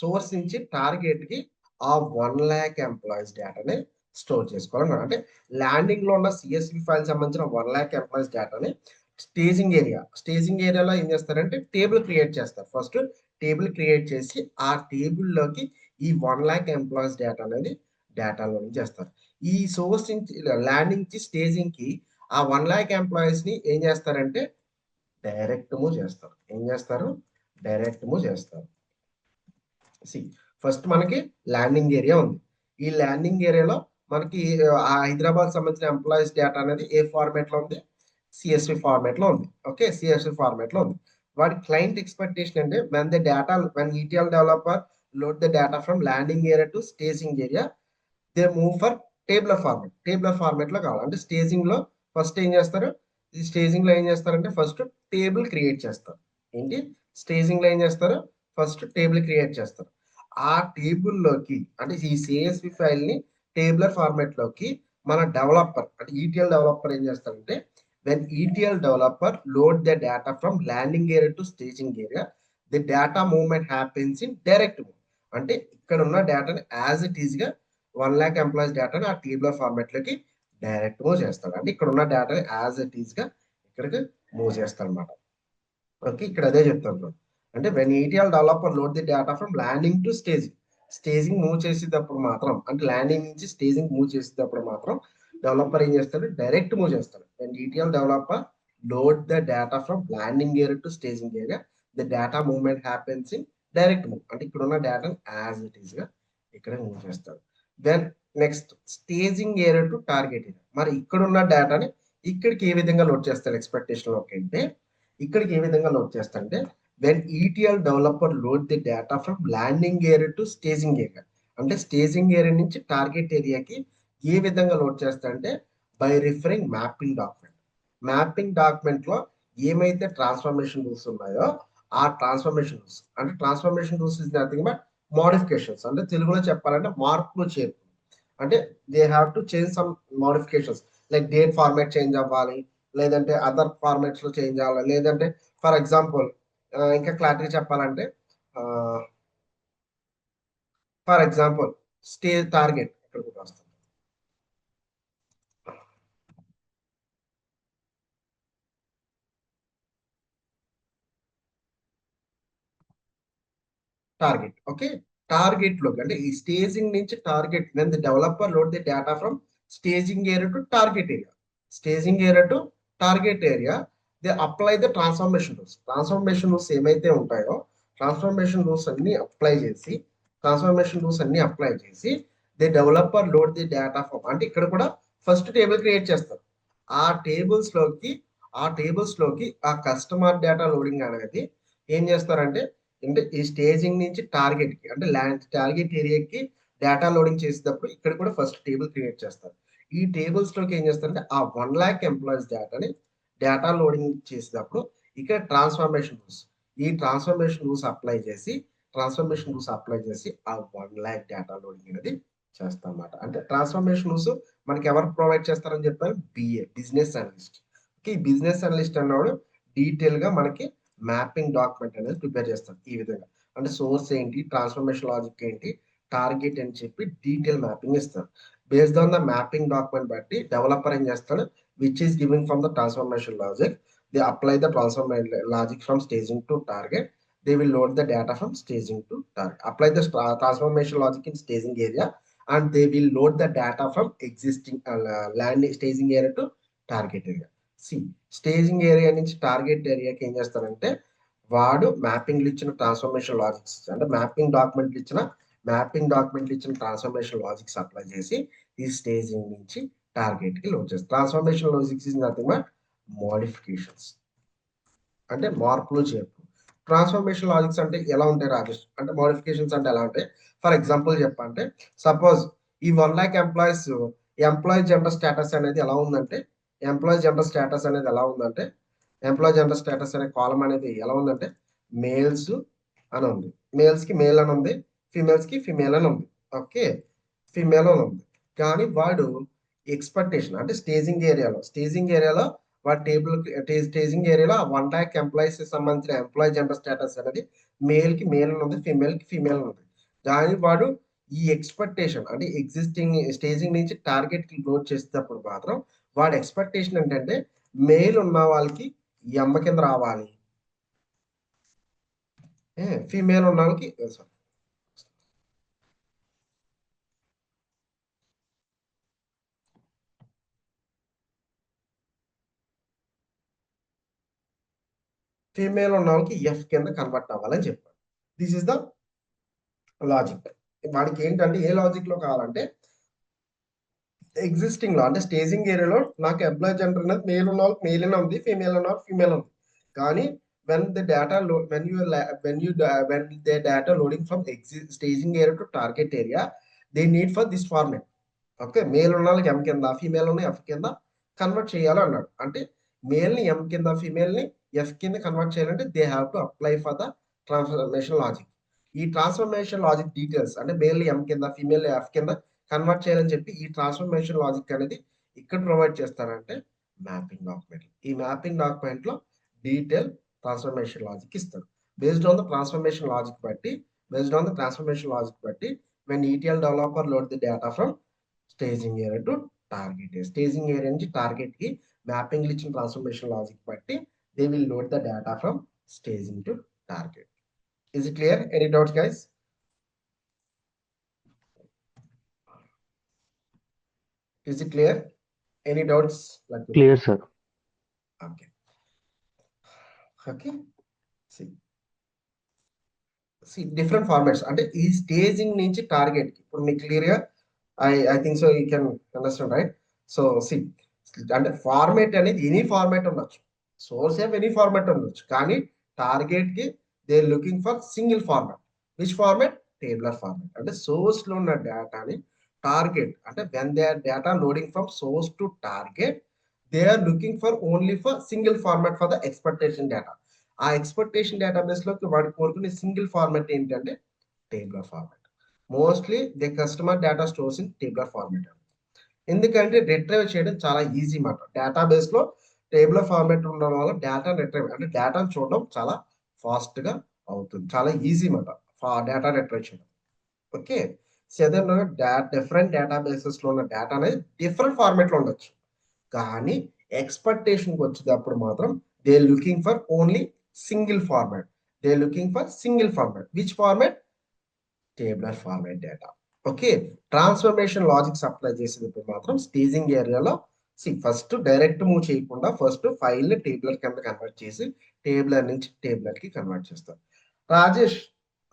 సోర్స్ నుంచి టార్గెట్ కి ఆ 1 lakh ఎంప్లాయీస్ డేటాని స్టోర్ చేసుకోవాలన్నమాట. అంటే ల్యాండింగ్ లో ఉన్న CSV ఫైల్ సంబంధించిన 1 lakh ఎంప్లాయీస్ డేటాని స్టేజింగ్ ఏరియాలో ఏం చేస్తారంటే టేబుల్ క్రియేట్ చేస్తారు. ఫస్ట్ టేబుల్ క్రియేట్ చేసి ఆ టేబుల్ లోకి ఈ 1 lakh ఎంప్లాయీస్ డేటా అనేది డేటాలో చేస్తారు. ఈ సోర్స్ నుంచి ల్యాండింగ్ నుంచి స్టేజింగ్ కి ఆ 1 lakh ఎంప్లాయీస్ ని ఏం చేస్తారంటే డైరెక్ట్ మూవ్ చేస్తారు. ఫస్ట్ మనకి ల్యాండింగ్ ఏరియా ఉంది. ఈ ల్యాండింగ్ ఏరియాలో మనకి ఆ హైదరాబాద్ సంబంధించిన ఎంప్లాయీస్ డేటా అనేది ఏ ఫార్మాట్ లో ఉంది? CSV ఫార్మాట్ లో ఉంది. ఓకే, CSV ఫార్మాట్ లో ఉంది. వాడి క్లయింట్ ఎక్స్పెక్టేషన్ అంటే when ETL developer load the data from landing area to staging area, they move for tabular format లో కావాలి. అంటే స్టేజింగ్ లో ఫస్ట్ ఏం చేస్తారు? ఈ స్టేజింగ్ లో ఏం చేస్తారంటే ఫస్ట్ టేబుల్ క్రియేట్ చేస్తారు. స్టేజింగ్ లో ఏం చేస్తారు? ఫస్ట్ టేబుల్ క్రియేట్ చేస్తారు. ఆ టేబుల్ లోకి అంటే ఈ CSV ఫైల్ ని టేబులర్ ఫార్మాట్ లోకి మన డెవలపర్ అంటే ETL డెవలపర్ ఏం చేస్తారంటే when ETL developer load the data from landing area to staging area, the data movement happens in direct move. అంటే ఇక్కడ ఉన్న డేటాని యాజ్ ఇట్ ఈజ్ గా 1 lakh ఎంప్లాయీస్ డేటాని ఆ టేబులర్ ఫార్మాట్ లోకి డైరెక్ట్ మూవ్ చేస్తాడు. అంటే ఇక్కడ ఉన్న డేటాని యాజ్ ఇట్ ఈజ్ గా ఇక్కడికి మూవ్ చేస్తాడు అనమాట. ఓకే, ఇక్కడ అదే చెప్తాను. అంటే when ETL developer load the data from landing to staging move చేసేటప్పుడు మాత్రం, అంటే ల్యాండింగ్ నుంచి స్టేజింగ్ మూవ్ చేసేటప్పుడు మాత్రం డెవలపర్ ఏం చేస్తాడు, డైరెక్ట్ మూవ్ చేస్తాడు. When ETL developer load the data from landing area to staging area, the data movement happens in direct move, అంటే ఇక్కడ ఉన్న డేటాను యాజ్ ఇట్ ఈస్ గా ఇక్కడ మూవ్ చేస్తాడు. Then next staging area to target area, మరి ఇక్కడ ఉన్న డేటాని ఇక్కడికి ఏ విధంగా లోడ్ చేస్తాడు ఎక్స్పెక్టేషన్ లోకి అంటే, ఇక్కడికి ఏ విధంగా లోడ్ చేస్తాడంటే when ETL developer load the data from landing area to staging area, అంటే స్టేజింగ్ ఏరియా నుంచి టార్గెట్ ఏరియాకి ఏ విధంగా లోడ్ చేస్తాడంటే by referring mapping document. Mapping document లో ఏమైతే ట్రాన్స్ఫర్మేషన్ రూల్స్ ఉన్నాయో ఆ ట్రాన్స్ఫర్మేషన్ రూల్స్, అంటే transformation rules is nothing but modifications, అంటే తెలుగులో చెప్పాలంటే మార్పులు చేర్పులు. అంటే they have to change some modifications, like date format change అవ్వాలి, లేదంటే అదర్ ఫార్మాట్స్ లో చేంజ్ అవ్వాలి, లేదంటే ఫర్ ఎగ్జాంపుల్ ఇంకా క్లారిటీ చెప్పాలంటే ఫర్ ఎగ్జాంపుల్ స్టేజ్ టార్గెట్ ఇక్కడ కూడా వస్తుంది. టార్గెట్ ఓకే, టార్గెట్ లోకి అంటే ఈ స్టేజింగ్ నుంచి target, when the developer load the data from staging area to target area, staging area to target area, they apply the transformation rules. Transformation rules ఏమైతే ఉంటాయో transformation rules అన్ని apply చేసి, the developer load the data from, అంటే ఇక్కడ కూడా first table create చేస్తారు. ఆ tables లోకి ఆ కస్టమర్ డేటా లోడింగ్ అనేది ఏం చేస్తారంటే, అంటే ఈ స్టేజింగ్ నుంచి టార్గెట్ కి, అంటే టార్గెట్ ఏరియాకి డేటా లోడింగ్ చేసేటప్పుడు ఇక్కడ కూడా ఫస్ట్ టేబుల్ క్రియేట్ చేస్తారు. ఈ టేబుల్స్ లోకి ఏం చేస్తారంటే ఆ 1,00,000 ఎంప్లాయీస్ డేటా లోడింగ్ చేసేటప్పుడు ఇక్కడ ట్రాన్స్ఫర్మేషన్ రూల్స్, ఈ ట్రాన్స్ఫర్మేషన్ రూల్స్ అప్లై చేసి ఆ 1,00,000 డేటా లోడింగ్ అనేది చేస్తాం అన్నమాట. అంటే ట్రాన్స్ఫర్మేషన్ రూల్స్ మనకి ఎవరు ప్రొవైడ్ చేస్తారని చెప్పారు, బిజినెస్ అనలిస్ట్. ఈ బిజినెస్ అనలిస్ట్ అన్నవాడు డీటెయిల్ గా మనకి మ్యాపింగ్ డాక్యుమెంట్ అనేది ప్రిపేర్ చేస్తారు. ఈ విధంగా అంటే సోర్స్ ఏంటి, ట్రాన్స్ఫర్మేషన్ లాజిక్ ఏంటి, టార్గెట్ అని చెప్పి డీటెయిల్ మ్యాపింగ్ ఇస్తారు. Based on the mapping document బట్టి డెవలపర్ ఏం చేస్తాడు, which is giving from the transformation logic, they apply the transformation logic from staging to target, they will load the data from staging to target, apply the transformation logic in staging area, and they will load the data from existing landing staging area to target area. See, staging area నుంచి target ఏరియాకి ఏం చేస్తారంటే వాడు mapping ఇచ్చిన transformation logics, అంటే mapping డాక్యుమెంట్లు ఇచ్చిన transformation logics apply చేసి ఈ స్టేజింగ్ నుంచి టార్గెట్ కి లోడ్ చేస్తారు. Transformation logics is nothing but modifications, అంటే మార్పులు చేర్పు. ట్రాన్స్ఫర్మేషన్ లాజిక్స్ అంటే ఎలా ఉంటాయి రాజేష్ అంటే, మోడిఫికేషన్స్ అంటే ఎలా ఉంటాయి, ఫర్ ఎగ్జాంపుల్ చెప్పంటే సపోజ్ ఈ 1,00,000 ఎంప్లాయీ జెండర్ స్టేటస్ అనేది ఎలా ఉందంటే, ఎంప్లాయీ జెండర్ స్టేటస్ అనే కాలం అనేది ఎలా ఉందంటే మేల్స్ అని ఉంది, మేల్స్ కి మేల్ అని ఉంది, ఫీమేల్స్ కి ఫీమేల్ అని ఉంది. ఓకే, ఫీమేల్ అని ఉంది. కానీ వాడు ఎక్స్పెక్టేషన్ అంటే స్టేజింగ్ ఏరియాలో వాటి స్టేజింగ్ ఏరియాలో 1,00,000 ఎంప్లాయీస్ సంబంధించిన ఎంప్లాయీ జెండర్ స్టేటస్ అనేది మేల్ కి మేల్ ఉంది, ఫీమేల్ కి ఫీమేల్ ఉంది. కానీ వాడు ఈ ఎక్స్పెక్టేషన్ అంటే ఎగ్జిస్టింగ్ స్టేజింగ్ నుంచి టార్గెట్ కి లోడ్ చేసేటప్పుడు మాత్రం వాడి ఎక్స్పెక్టేషన్ ఏంటంటే మేల్ ఉన్న వాళ్ళకి ఎమ్మ కింద రావాలి, ఫీమేల్ ఉన్న వాళ్ళకి ఎఫ్ కింద కన్వర్ట్ అవ్వాలని చెప్పారు. This is the logic. వాడికి ఏంటంటే ఏ లాజిక్ లో కావాలంటే ఎగ్జిస్టింగ్ లో అంటే స్టేజింగ్ ఏరియాలో నాకు ఎంప్లాయ్ జెండర్ అనేది మేల్ ఉన్న వాళ్ళకి మేల్ అనే ఉంది, ఫీమేల్ ఉన్న వాళ్ళకి ఫీమేల్ ఉంది. కానీ when the data loading from staging area to target area, they need for this format. Okay, male ఉన్న వాళ్ళకి ఎం కింద, ఫీమేల్ ఉన్న ఎఫ్ కింద కన్వర్ట్ చేయాలి అన్నాడు. అంటే మేల్ ని ఎం కింద, ఫీమేల్ ని ఎఫ్ కింద కన్వర్ట్ చేయాలంటే they have to apply for the transformation logic. ఈ ట్రాన్స్ఫర్మేషన్ లాజిక్ డీటెయిల్స్ అంటే మేల్ ని ఎం కింద, ఫీమేల్ ని ఎఫ్ కింద కన్వర్ట్ చేయాలని చెప్పి ఈ ట్రాన్స్ఫర్మేషన్ లాజిక్ అనేది ఇక్కడ ప్రొవైడ్ చేస్తారంటే మ్యాపింగ్ డాక్యుమెంట్. ఈ మ్యాపింగ్ డాక్యుమెంట్ లో డీటెయిల్ ట్రాన్స్ఫర్మేషన్ లాజిక్ ఇస్తారు. Based on the transformation logic బట్టి when ETL developer load the data from staging area to target area, staging area నుంచి టార్గెట్ కి మ్యాపింగ్ ఇచ్చిన ట్రాన్స్ఫర్మేషన్ లాజిక్ బట్టి they will load the data from staging to target. Is it clear? Any doubts, guys? Is it clear? Any doubts? Clear, sir. Okay. Okay. See different formats అంటే ఈ staging నుంచి target ఇప్పుడు మీకు clear గా I think so you can understand right. So see అంటే format అనేది any format ఉండొచ్చు, source of any format ఉండొచ్చు, కానీ టార్గెట్ కి they looking for single format. Which format? Tabular format. అంటే సోర్స్ లో ఉన్న డేటాని టార్గెట్ అంటే when they are data loading from source to target they are looking for only for single format for the expectation data. ఆ expectation database లోకి వాడు కోరుకునే single format ఏంటంటే tabular format. Mostly they customer data stores in tabular format. ఎందుకంటే retrieve చేయడం చాలా easy మాట. Database లో టేబులర్ ఫార్మాట్ ఉండడం వల్ల డేటా రిట్రైవ్ అంటే డేటాను చూడడం చాలా ఫాస్ట్ గా అవుతుంది, చాలా ఈజీ మాట డేటా రిట్రైవ్ చేయడం. ఓకే. సాధారణంగా డిఫరెంట్ డేటాబేసెస్ లో ఉన్న డేటా అనేది డిఫరెంట్ ఫార్మాట్ లో ఉండొచ్చు, కానీ ఎక్స్పెక్టేషన్కి వచ్చేటప్పుడు మాత్రం they looking for only single format. They looking for single format. Which format? Tabular format data. Okay. Transformation logics apply చేసేటప్పుడు మాత్రం స్టేజింగ్ ఏరియాలో ఫస్ట్ డైరెక్ట్ మూవ్ చేయకుండా ఫస్ట్ ఫైల్ టేబులర్ కింద కన్వర్ట్ చేసి టేబులర్ నుంచి టేబులర్ కి కన్వర్ట్ చేస్తారు. Rajesh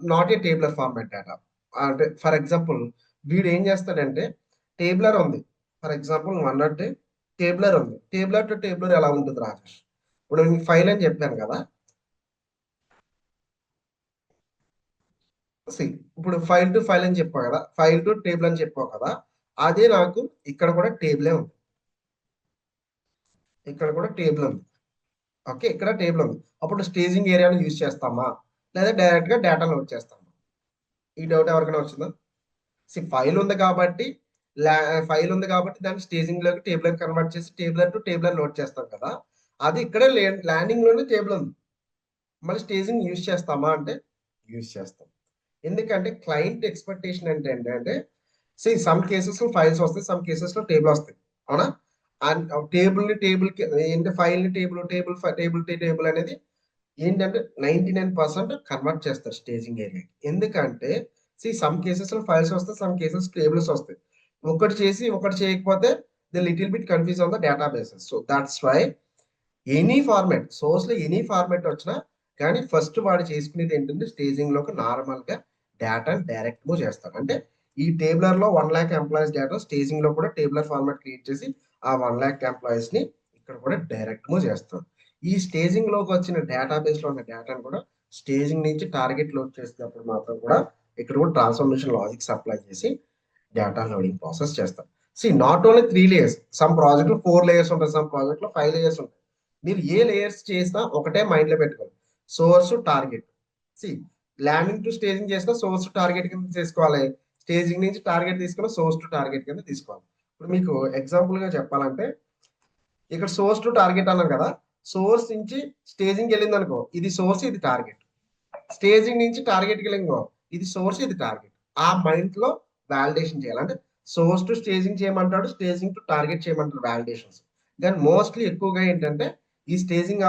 not a tabular format data. అంటే ఫర్ ఎగ్జాంపుల్ వీడు ఏం చేస్తాడంటే టేబులర్ ఉంది, ఫర్ ఎగ్జాంపుల్ అన్నట్టు టేబులర్ ఉంది, టేబులర్ టు టేబులర్ ఎలా ఉంటుంది రాజేష్? ఇప్పుడు నేను ఫైల్ అని చెప్పాను కదా, ఇప్పుడు ఫైల్ టు ఫైల్ అని చెప్పావు కదా, ఫైల్ టు టేబుల్ అని చెప్పావు కదా, అదే నాకు ఇక్కడ కూడా టేబులే ఉంది, ఇక్కడ కూడా టేబుల్ ఉంది. ఓకే, ఇక్కడ టేబుల్ ఉంది. అప్పుడు స్టేజింగ్ ఏరియాను యూజ్ చేస్తామా లేదా డైరెక్ట్ గా డేటా లోడ్ చేస్తామా? ఈ డౌట్ ఎవరికైనా వచ్చిందా? ఫైల్ ఉంది కాబట్టి ఫైల్ ఉంది కాబట్టి దాన్ని స్టేజింగ్ లోకి టేబులర్ కన్వర్ట్ చేసి టేబులర్ టు టేబులర్ లోడ్ చేస్తాం కదా, అది ఇక్కడ ల్యాండింగ్ లోనే టేబుల్ ఉంది. మళ్ళీ స్టేజింగ్ యూజ్ చేస్తామా అంటే యూజ్ చేస్తాం. ఎందుకంటే క్లయింట్ ఎక్స్పెక్టేషన్ అంటే ఏంటంటే సమ్ కేసెస్ లో ఫైల్స్ వస్తాయి, సమ్ కేసెస్ లో టేబుల్ వస్తాయి, అవునా? అండ్ టేబుల్ ని టేబుల్ కి ఏంటి, ఫైల్ ని టేబుల్, టేబుల్ టు టేబుల్ అనేది ఏంటంటే 99% కన్వర్ట్ చేస్తారు స్టేజింగ్ ఏరియాకి. ఎందుకంటే సమ్ కేసెస్ లో ఫైల్స్ వస్తాయి, సమ్ కేసెస్ టేబుల్స్ వస్తాయి. ఒకటి చేసి ఒకటి చేయకపోతే the little bit confuse on the data bases. So that's why any format source లో ఎనీ ఫార్మాట్ వచ్చినా కానీ ఫస్ట్ వాడు చేసుకునేది ఏంటంటే స్టేజింగ్ లోకి నార్మల్ గా డేటా డైరెక్ట్ మూవ్ చేస్తాడు. అంటే ఈ టేబులర్ లో 1 lakh ఎంప్లాయీస్ డేటా స్టేజింగ్ లో కూడా టేబులర్ ఫార్మాట్ క్రియేట్ చేసి ఆ 1 lakh ఎంప్లాయీస్ ని ఇక్కడ కూడా డైరెక్ట్ మూవ్ చేస్తాడు. ఈ స్టేజింగ్ లోకి వచ్చిన డేటాబేస్ లో ఉన్న డేటాను కూడా స్టేజింగ్ నుంచి టార్గెట్ లోడ్ చేసినప్పుడు మాత్రం కూడా ఇక్కడ కూడా ట్రాన్స్ఫర్మేషన్ లాజిక్స్ అప్లై చేసి డేటా లోడింగ్ ప్రాసెస్ చేస్తారు. Not only 3 layers, some project లో 4 layers ఉంటాయి, సమ్ ప్రాజెక్ట్ లో 5 layers ఉంటాయి. మీరు ఏ లేయర్స్ చేసినా ఒకటే మైండ్ లో పెట్టుకోవాలి, source target. Landing to staging చేసినా సోర్స్ టార్గెట్ కింద తీసుకోవాలి, స్టేజింగ్ నుంచి టార్గెట్ తీసుకున్న సోర్స్ టు టార్గెట్ కింద తీసుకోవాలి. ఇప్పుడు మీకు ఎగ్జాంపుల్ గా చెప్పాలంటే ఇక్కడ సోర్స్ టు టార్గెట్ అన్నాం కదా, సోర్స్ నుంచి స్టేజింగ్ వెళ్ళింది అనుకో, ఇది సోర్స్ ఇది టార్గెట్. స్టేజింగ్ నుంచి టార్గెట్ వెళ్ళిందో ఇది సోర్స్ ఇది టార్గెట్. ఆ మైండ్ లో వాలిడేషన్ చేయాలి. అంటే సోర్స్ టు స్టేజింగ్ చేయమంటాడు, స్టేజింగ్ టు టార్గెట్ చేయమంటాడు వాలిడేషన్స్. కానీ మోస్ట్లీ ఎక్కువగా ఏంటంటే ఈ స్టేజింగ్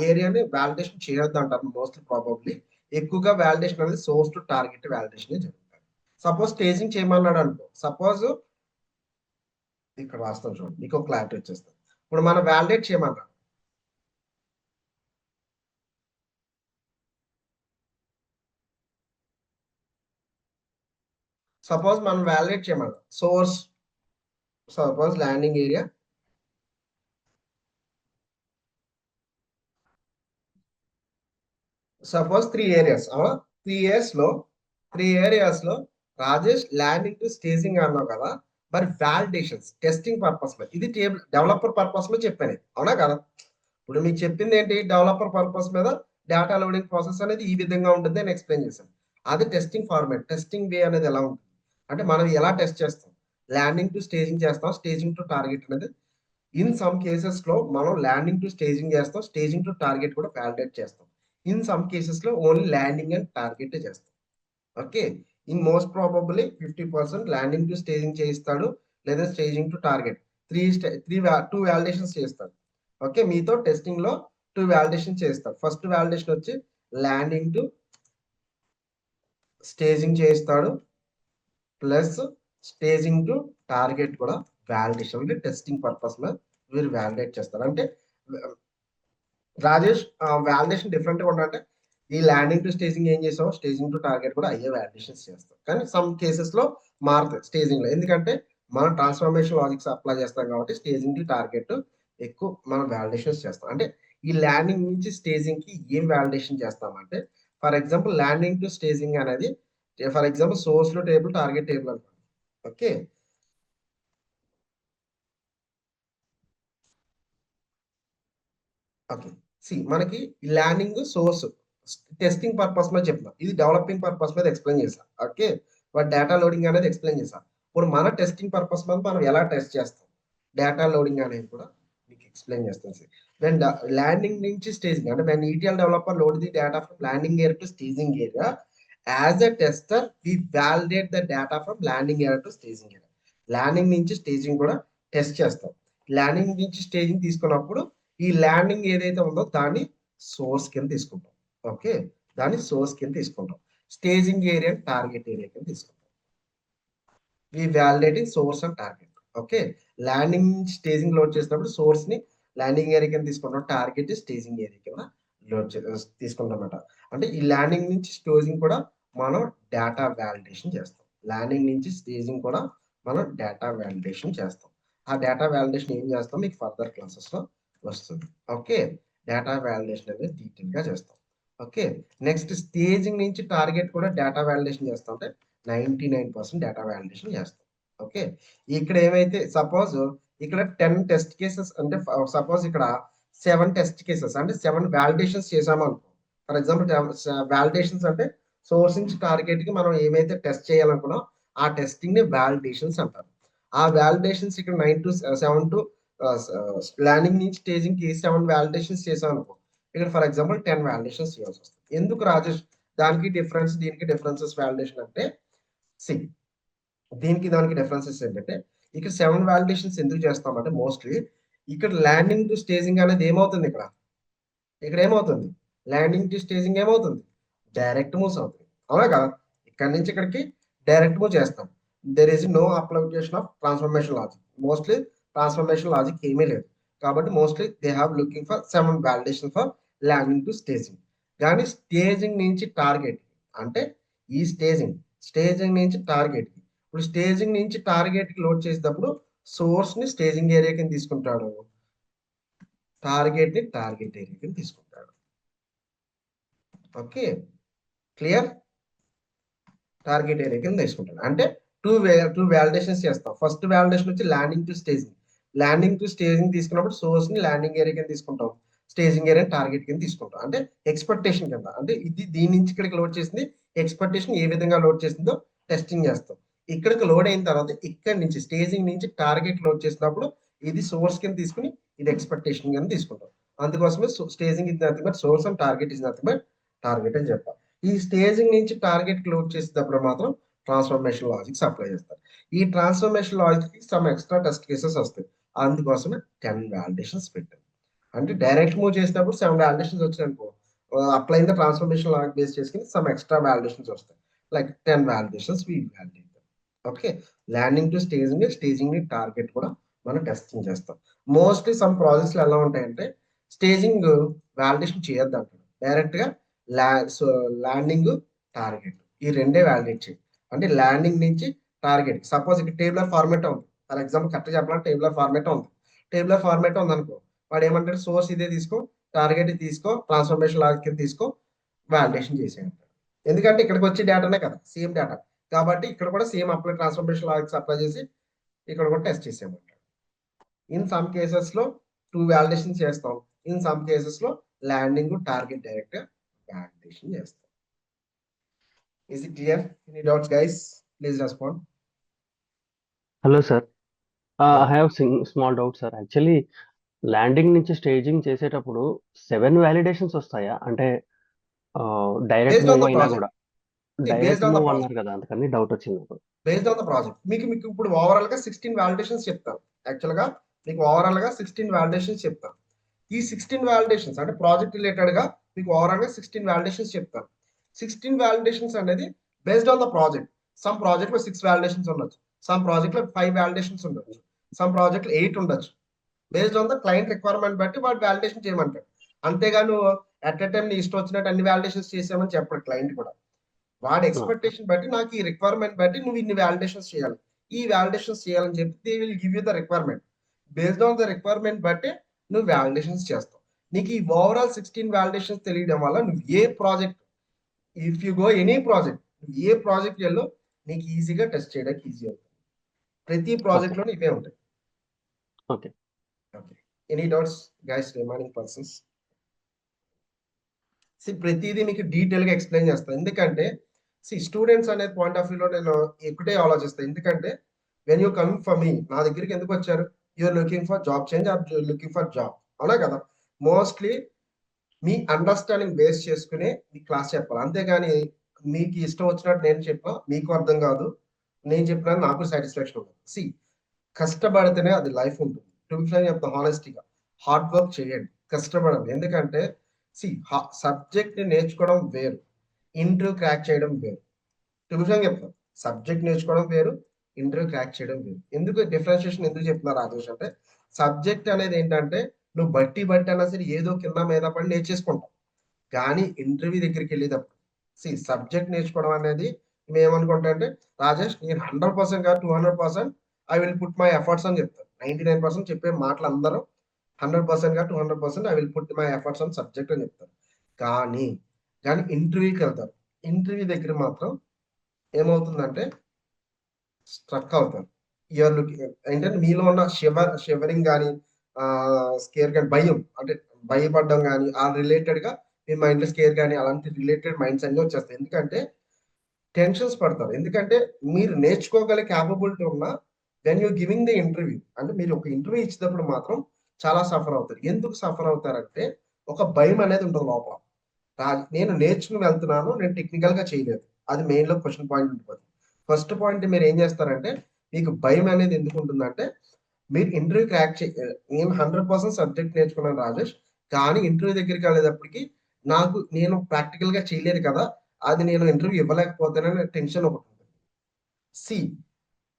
ఏరియాని వాలిడేషన్ చేయొద్దు అంటారు మోస్ట్లీ ప్రాబబ్లీ. ఎక్కువగా వాలిడేషన్ అనేది సోర్స్ టు టార్గెట్ వాలిడేషన్ జరుగుతుంది. సపోజ్ స్టేజింగ్ చేయమన్నాడు అనుకో, సపోజ్ ఇక్కడ రాస్తాం చూడండి మీకు క్లారిటీ వచ్చేస్తుంది. ఇప్పుడు మనం వాలిడేట్ చేయమన్నాడు, సపోజ్ మనం వాలిడేట్ చేయమన్నాడు source, suppose landing area, suppose 3 areas, 3 areas లో రాజేష్ ల్యాండింగ్ టు స్టేజింగ్ అన్నావు కదా, మరి వాలిడేషన్స్ టెస్టింగ్ పర్పస్ లో ఇది టేబుల్ డెవలపర్ పర్పస్ లో చెప్పాను, అవునా కదా? ఇప్పుడు మీకు చెప్పింది ఏంటి, డెవలపర్ పర్పస్ మీద డేటా లోడింగ్ ప్రాసెస్ అనేది ఈ విధంగా ఉంటుంది అని ఎక్స్ప్లెయిన్ చేశాను. అది టెస్టింగ్ ఫార్మాట్. టెస్టింగ్ వే అనేది ఎలా ఉంటుంది అంటే మనం ఎలా టెస్ట్ చేస్తాం, ల్యాండింగ్ టు స్టేజింగ్ చేస్తాం, స్టేజింగ్ టు టార్గెట్ అనేది ఇన్ సమ్ కేసెస్ లో మనం ల్యాండింగ్ టు స్టేజింగ్ చేస్తాం, స్టేజింగ్ టు టార్గెట్ కూడా వాలిడేట్ చేస్తాం. ఇన్ సమ్ కేసెస్ లో ఓన్లీ ల్యాండింగ్ అండ్ టార్గెట్ చేస్తాం. Okay, in most probably 50% landing to staging చేయిస్తాడు, లేదా స్టేజింగ్ టు టార్గెట్ 2 వాలిడేషన్స్ చేస్తాడు. ఓకే, మీతో టెస్టింగ్ లో 2 వాలిడేషన్ చేస్తాడు. ఫస్ట్ వాలిడేషన్ వచ్చి ల్యాండింగ్ టు స్టేజింగ్ చేయిస్తాడు, ప్లస్ స్టేజింగ్ టు టార్గెట్ కూడా వ్యాలిడేషన్ అంటే టెస్టింగ్ పర్పస్ మీద వీరు వ్యాలిడేట్ చేస్తారు. అంటే రాజేష్ వ్యాలిడేషన్ డిఫరెంట్ గా ఉండాలంటే ఈ ల్యాండింగ్ టు స్టేజింగ్ ఏం చేసాం, స్టేజింగ్ టు టార్గెట్ కూడా అయ్యే వ్యాలిడేషన్స్ చేస్తాం. కానీ సమ్ కేసెస్ లో మారుతాయి స్టేజింగ్ లో, ఎందుకంటే మనం ట్రాన్స్ఫర్మేషన్ లాజిక్స్ అప్లై చేస్తాం కాబట్టి స్టేజింగ్ టు టార్గెట్ ఎక్కువ మనం వ్యాలిడేషన్స్ చేస్తాం. అంటే ఈ ల్యాండింగ్ నుంచి స్టేజింగ్ కి ఏం వ్యాలిడేషన్ చేస్తామంటే, for example landing to staging అనేది ఫర్ ఎగ్జాంపుల్ సోర్స్ లో టేబుల్, టార్గెట్ టేబుల్ అనుకోండి. ఓకే, ఓకే సి మనకి ల్యాండింగ్ సోర్స్ టెస్టింగ్ పర్పస్ మీద చెప్తాం, ఇది డెవలపింగ్ పర్పస్ మీద ఎక్స్ప్లెయిన్ చేసాం. ఓకే, బట్ డేటా లోడింగ్ అనేది ఎక్స్ప్లెయిన్ చేసాం. ఇప్పుడు మన టెస్టింగ్ పర్పస్ మీద మనం ఎలా టెస్ట్ చేస్తాం, డేటా లోడింగ్ అనేది కూడా మీకు ఎక్స్ప్లెయిన్ చేస్తాం. దెన్ ల్యాండింగ్ నుంచి స్టేజింగ్ అంటే when ETL developer load the data from landing area to staging area, as a tester we validate the data from landing area to staging area. Landing నుంచి staging కూడా test చేస్తాం. Landing నుంచి staging తీసుకున్నప్పుడు ఈ landing ఏదైతే ఉందో దాన్ని source కింద తీసుకుంటాం. ఓకే, దాన్ని సోర్స్ కింద తీసుకుంటాం. స్టేజింగ్ ఏరియా టార్గెట్ ఏరియా కింద తీసుకుంటాం. ఈ validating source and target. Okay, landing staging load చేసినప్పుడు సోర్స్ ని ల్యాండింగ్ ఏరియా కింద తీసుకుంటాం, టార్గెట్ స్టేజింగ్ ఏరియా కింద లోడ్ తీసుకుంటాం అన్నమాట. అంటే ఈ ల్యాండింగ్ నుంచి స్టేజింగ్ కూడా మనం డేటా వ్యాలిడేషన్ చేస్తాం. ల్యాండింగ్ నుంచి స్టేజింగ్ కూడా మనం డేటా వ్యాలిడేషన్ చేస్తాం. ఆ డేటా వ్యాలిడేషన్ ఏం చేస్తాం మీకు ఫర్దర్ క్లాసెస్ లో వస్తుంది. ఓకే, డేటా వ్యాలిడేషన్ అనేది డీటెయిల్ గా చేస్తాం. ఓకే, నెక్స్ట్ స్టేజింగ్ నుంచి టార్గెట్ కూడా డేటా వ్యాలిడేషన్ చేస్తాం. అంటే 99% డేటా వ్యాలిడేషన్ చేస్తాం. ఓకే, ఇక్కడ ఏమైతే సపోజ్ ఇక్కడ 10 టెస్ట్ కేసెస్ అంటే సపోజ్ ఇక్కడ 7 టెస్ట్ కేసెస్ అంటే 7 వ్యాలిడేషన్స్ చేసాము అనుకో. ఫర్ ఎగ్జాంపుల్ వ్యాలిడేషన్స్ అంటే సోర్స్ నుంచి టార్గెట్ కి మనం ఏమైతే టెస్ట్ చేయాలనుకున్నాం ఆ టెస్టింగ్ ని వ్యాలిడేషన్స్ అంటారు. ఆ వ్యాలిడేషన్స్ ఇక్కడ 9 to 7 టు ల్యాండింగ్ నుంచి స్టేజింగ్ కి 7 వ్యాలిడేషన్స్ చేసాం అనుకో. ఇక్కడ ఫర్ ఎగ్జాంపుల్ 10 వ్యాలిడేషన్స్ చేయాల్సి వస్తుంది. ఎందుకు రాజేష్ దానికి డిఫరెన్స్ దీనికి డిఫరెన్సెస్ వ్యాలిడేషన్ అంటే, సి దీనికి దానికి డిఫరెన్సెస్ ఏంటంటే ఇక్కడ 7 వ్యాలిడేషన్స్ ఎందుకు చేస్తామంటే మోస్ట్లీ ఇక్కడ ల్యాండింగ్ టు స్టేజింగ్ అనేది ఏమవుతుంది, ఇక్కడ ఏమవుతుంది ల్యాండింగ్ టు స్టేజింగ్ ఏమవుతుంది డైరెక్ట్ మూవ్స్ అవుతుంది. అవునా కదా, ఇక్కడ నుంచి ఇక్కడికి డైరెక్ట్ మూవ్ చేస్తాం. There is no application of transformation logic. Mostly transformation logic ఏమీ లేదు కాబట్టి mostly they have looking for 7 validation for landing to staging. కానీ స్టేజింగ్ నుంచి టార్గెట్ అంటే ఈ స్టేజింగ్ నుంచి టార్గెట్, ఇప్పుడు స్టేజింగ్ నుంచి టార్గెట్ కి లోడ్ చేసేటప్పుడు సోర్స్ ని స్టేజింగ్ ఏరియా కింద తీసుకుంటాడు, టార్గెట్ ని టార్గెట్ ఏరియా కింద తీసుకుంటాడు. ఓకే, క్లియర్, టార్గెట్ ఏరియా కింద తీసుకుంటాడు. అంటే టూ వ్యాలిడేషన్స్ చేస్తాం. ఫస్ట్ వ్యాలిడేషన్ వచ్చి landing to staging. Landing to staging తీసుకున్నప్పుడు సోర్స్ ని ల్యాండింగ్ ఏరియా కింద తీసుకుంటాం, స్టేజింగ్ ఏరియా టార్గెట్ కింద తీసుకుంటాం. అంటే ఎక్స్పెక్టేషన్ కింద, అంటే ఇది దీని నుంచి ఇక్కడికి లోడ్ చేసింది ఎక్స్పెక్టేషన్ ఏ విధంగా లోడ్ చేసిందో టెస్టింగ్ చేస్తాం. ఇక్కడికి లోడ్ అయిన తర్వాత ఇక్కడ నుంచి స్టేజింగ్ నుంచి టార్గెట్ లోడ్ చేసినప్పుడు ఇది సోర్స్ కింద తీసుకుని ఇది ఎక్స్పెక్టేషన్ కింద తీసుకుంటాం. అందుకోసమే స్టేజింగ్ ఇది nothing but source and target is nothing but target అని చెప్పాలి. ఈ స్టేజింగ్ నుంచి టార్గెట్ క్లోజ్ చేసేటప్పుడు మాత్రం ట్రాన్స్ఫర్మేషన్ లాజిక్స్ అప్లై చేస్తారు. ఈ ట్రాన్స్ఫర్మేషన్ లాజిక్ కి సమ్ ఎక్స్ట్రా టెస్ట్ కేసెస్ వస్తాయి. అందుకోసమే 10 వ్యాలిడేషన్స్ పెట్టారు. అంటే డైరెక్ట్ మూవ్ చేసినప్పుడు 7 వ్యాలిడేషన్స్ వచ్చాయనుకో, apply the transformation logic base చేసుకుని సమ్ ఎక్స్ట్రా వ్యాలిడేషన్స్ వస్తాయి. Like 10 validations we validate. Okay, landing to staging ని టార్గెట్ కూడా మనం టెస్టింగ్ చేస్తాం. మోస్ట్లీ సమ్ ప్రాజెక్ట్స్ ఎలా ఉంటాయంటే స్టేజింగ్ వ్యాలిడేషన్ చేయొద్దు అంటారు, డైరెక్ట్ గా ల్యాండింగ్ టార్గెట్ ఈ రెండే వ్యాలిడేట్ చేయాలి. అంటే ల్యాండింగ్ నుంచి టార్గెట్, సపోజ్ ఇక్కడ టేబులర్ ఫార్మేట్ ఉంది, ఫర్ ఎగ్జాంపుల్ కరెక్ట్ చెప్పాలంటే టేబులర్ ఫార్మేట్ ఉంది అనుకో, వాడు ఏమంటాడు సోర్స్ ఇదే తీసుకో, టార్గెట్ తీసుకో, ట్రాన్స్ఫర్మేషన్ లాజిక్ తీసుకో, వ్యాలిడేషన్ చేసేయంటాడు. ఎందుకంటే ఇక్కడికి వచ్చే డేటానే కదా సేమ్ డేటా కాబట్టి ఇక్కడ కూడా same apply transformation logics apply చేసి ఇక్కడ కూడా టెస్ట్ చేసేయమంటాడు. ఇన్ సమ్ కేసెస్ లో 2 వ్యాలిడేషన్ చేస్తాం, ఇన్ సమ్ కేసెస్ లో ల్యాండింగ్ టార్గెట్ డైరెక్ట్ వ్యాలిడేషన్ చేస్తాం. Is it clear? Any doubts, guys? Please respond. Hello sir, Yeah. I have small doubt sir. Actually landing నుంచి staging చేసేటప్పుడు 7 validations వస్తాయా? అంటే direct Based on move the అయినా project. కూడా See, direct based on the move project. అన్నారు కదా, అందుకని doubt వచ్చింది నాకు. Based on the project. మీకు ఇప్పుడు ఓవరాల్ గా 16 వ్యాలిడేషన్స్ చెప్తాను. యాక్చువల్ గా మీకు ఓవరాల్ గా 16 వ్యాలిడేషన్స్ చెప్తాను. ఈ 16 వ్యాలిడేషన్స్ అంటే ప్రాజెక్ట్ రిలేటెడ్ గా మీకు ఓవరాల్ గా 16 వ్యాలిడేషన్స్ చెప్తాను. 16 వ్యాలిడేషన్స్ అనేది based on the project. Some project లో 6 వాలిడేషన్స్ ఉండొచ్చు, సమ్ ప్రాజెక్ట్ లో 5 వాలిడేషన్స్ ఉండొచ్చు, సమ్ ప్రాజెక్ట్ లో 8 ఉండొచ్చు. Based on the client requirement బట్టి వాడు వాలిడేషన్ చేయమంటాడు. అంతేగా నువ్వు అట్ ఎ టైం నీ ఇష్టం వచ్చినట్టు అన్ని వాలిడేషన్స్ చేసామని చెప్పడు క్లయింట్ కూడా. వాడి ఎక్స్పెక్టేషన్ బట్టి నాకు ఈ రిక్వైర్మెంట్ బట్టి నువ్వు ఇన్ని వాలిడేషన్స్ చేయాలి, ఈ వాలిడేషన్స్ చేయాలని చెప్పి they will give you the requirement. Based on the requirement బట్టి నువ్వు వాలిడేషన్స్ చేస్తావు. నీకు ఈ ఓవరాల్ 16 వాలిడేషన్స్ తెలియడం వల్ల నువ్వు ఏ project, if you go any project, ఏ ప్రాజెక్ట్ వెళ్ళో నీకు ఈజీగా టెస్ట్ చేయడానికి ఈజీ అవుతుంది. ప్రతి ప్రాజెక్ట్ లోనే ఇవే ఉంటాయి. Okay. Okay, any doubts guys, remaining persons? ప్రతిదీ మీకు డీటెయిల్ గా ఎక్స్ప్లెయిన్ చేస్తాను. ఎందుకంటే స్టూడెంట్స్ అనే పాయింట్ ఆఫ్ వ్యూలో నేను ఒకటే ఆలోచిస్తాను. ఎందుకంటే when you coming for me, నా దగ్గరికి ఎందుకు వచ్చారు? You're looking for job change or looking for job, అవునా కదా? మోస్ట్లీ మీ అండర్స్టాండింగ్ బేస్ చేసుకునే మీ క్లాస్ చెప్పాలి. అంతేగాని మీకు ఇష్టం వచ్చినట్టు నేను చెప్పినా మీకు అర్థం కాదు, నేను చెప్పినా నాకు సాటిస్ఫాక్షన్ ఉంటుంది. కష్టపడితేనే అది లైఫ్ ఉంటుంది. టు బి ఫ్రాంక్ చెప్తాను హానెస్టీగా, హార్డ్ వర్క్ చేయండి, కష్టపడండి. ఎందుకంటే సబ్జెక్ట్ ని నేర్చుకోవడం వేరు, ఇంటర్వ్యూ క్రాక్ చేయడం వేరు. టు బి ఫ్రాంక్ చెప్తాను, సబ్జెక్ట్ నేర్చుకోవడం వేరు, ఇంటర్వ్యూ క్రాక్ చేయడం వేరు. ఎందుకు డిఫరెన్షియేషన్ ఎందుకు చెప్తున్నా రాజేష్ అంటే, సబ్జెక్ట్ అనేది ఏంటంటే నువ్వు బట్టి అన్నా సరే ఏదో కింద మీద పడి నేర్చేసుకుంటావు. కానీ ఇంటర్వ్యూ దగ్గరికి వెళ్ళేటప్పుడు సబ్జెక్ట్ నేర్చుకోవడం అనేది మేము ఏమనుకుంటా అంటే, రాజేష్ నేను 100% కాదు 200% I will put my efforts అని చెప్తాను. 99% చెప్పే మాటలు అందరూ 100% కాదు 200% I will put my efforts అని సబ్జెక్ట్ అని చెప్తారు. కానీ ఇంటర్వ్యూకి వెళ్తారు, ఇంటర్వ్యూ దగ్గర మాత్రం ఏమవుతుందంటే స్ట్రక్ అవుతారు. యూఆర్ లుకింగ్ ఏంటంటే మీలో ఉన్న షివరింగ్ కానీ స్కేర్ కానీ, భయం అంటే భయపడడం కానీ ఆ రిలేటెడ్ గా మీ మైండ్ లో స్కేర్ కానీ అలాంటి రిలేటెడ్ మైండ్స్ అన్ని వచ్చేస్తాయి. ఎందుకంటే టెన్షన్స్ పడతారు. ఎందుకంటే మీరు నేర్చుకోగల క్యాపబిలిటీ ఉన్న when you giving the interview, అంటే మీరు ఒక ఇంటర్వ్యూ ఇచ్చేటప్పుడు మాత్రం చాలా సఫర్ అవుతారు. ఎందుకు సఫర్ అవుతారంటే ఒక భయం అనేది ఉంటుంది లోపల. నేను నేర్చుకుని వెళ్తున్నాను, నేను టెక్నికల్ గా చేయలేదు, అది మెయిన్ లో క్వశ్చన్ పాయింట్ ఉంటుంది. ఫస్ట్ పాయింట్ మీరు ఏం చేస్తారంటే, మీకు భయం అనేది ఎందుకు ఉంటుందంటే మీరు ఇంటర్వ్యూ క్రాక్ నేను 100% సబ్జెక్ట్ నేర్చుకున్నాను రాజేష్, కానీ ఇంటర్వ్యూ దగ్గరికి వెళ్ళేటప్పటికి నేను ప్రాక్టికల్ గా చేయలేదు కదా, అది నేను ఇంటర్వ్యూ ఇవ్వలేకపోతానని టెన్షన్ ఒకటి ఉంటుంది.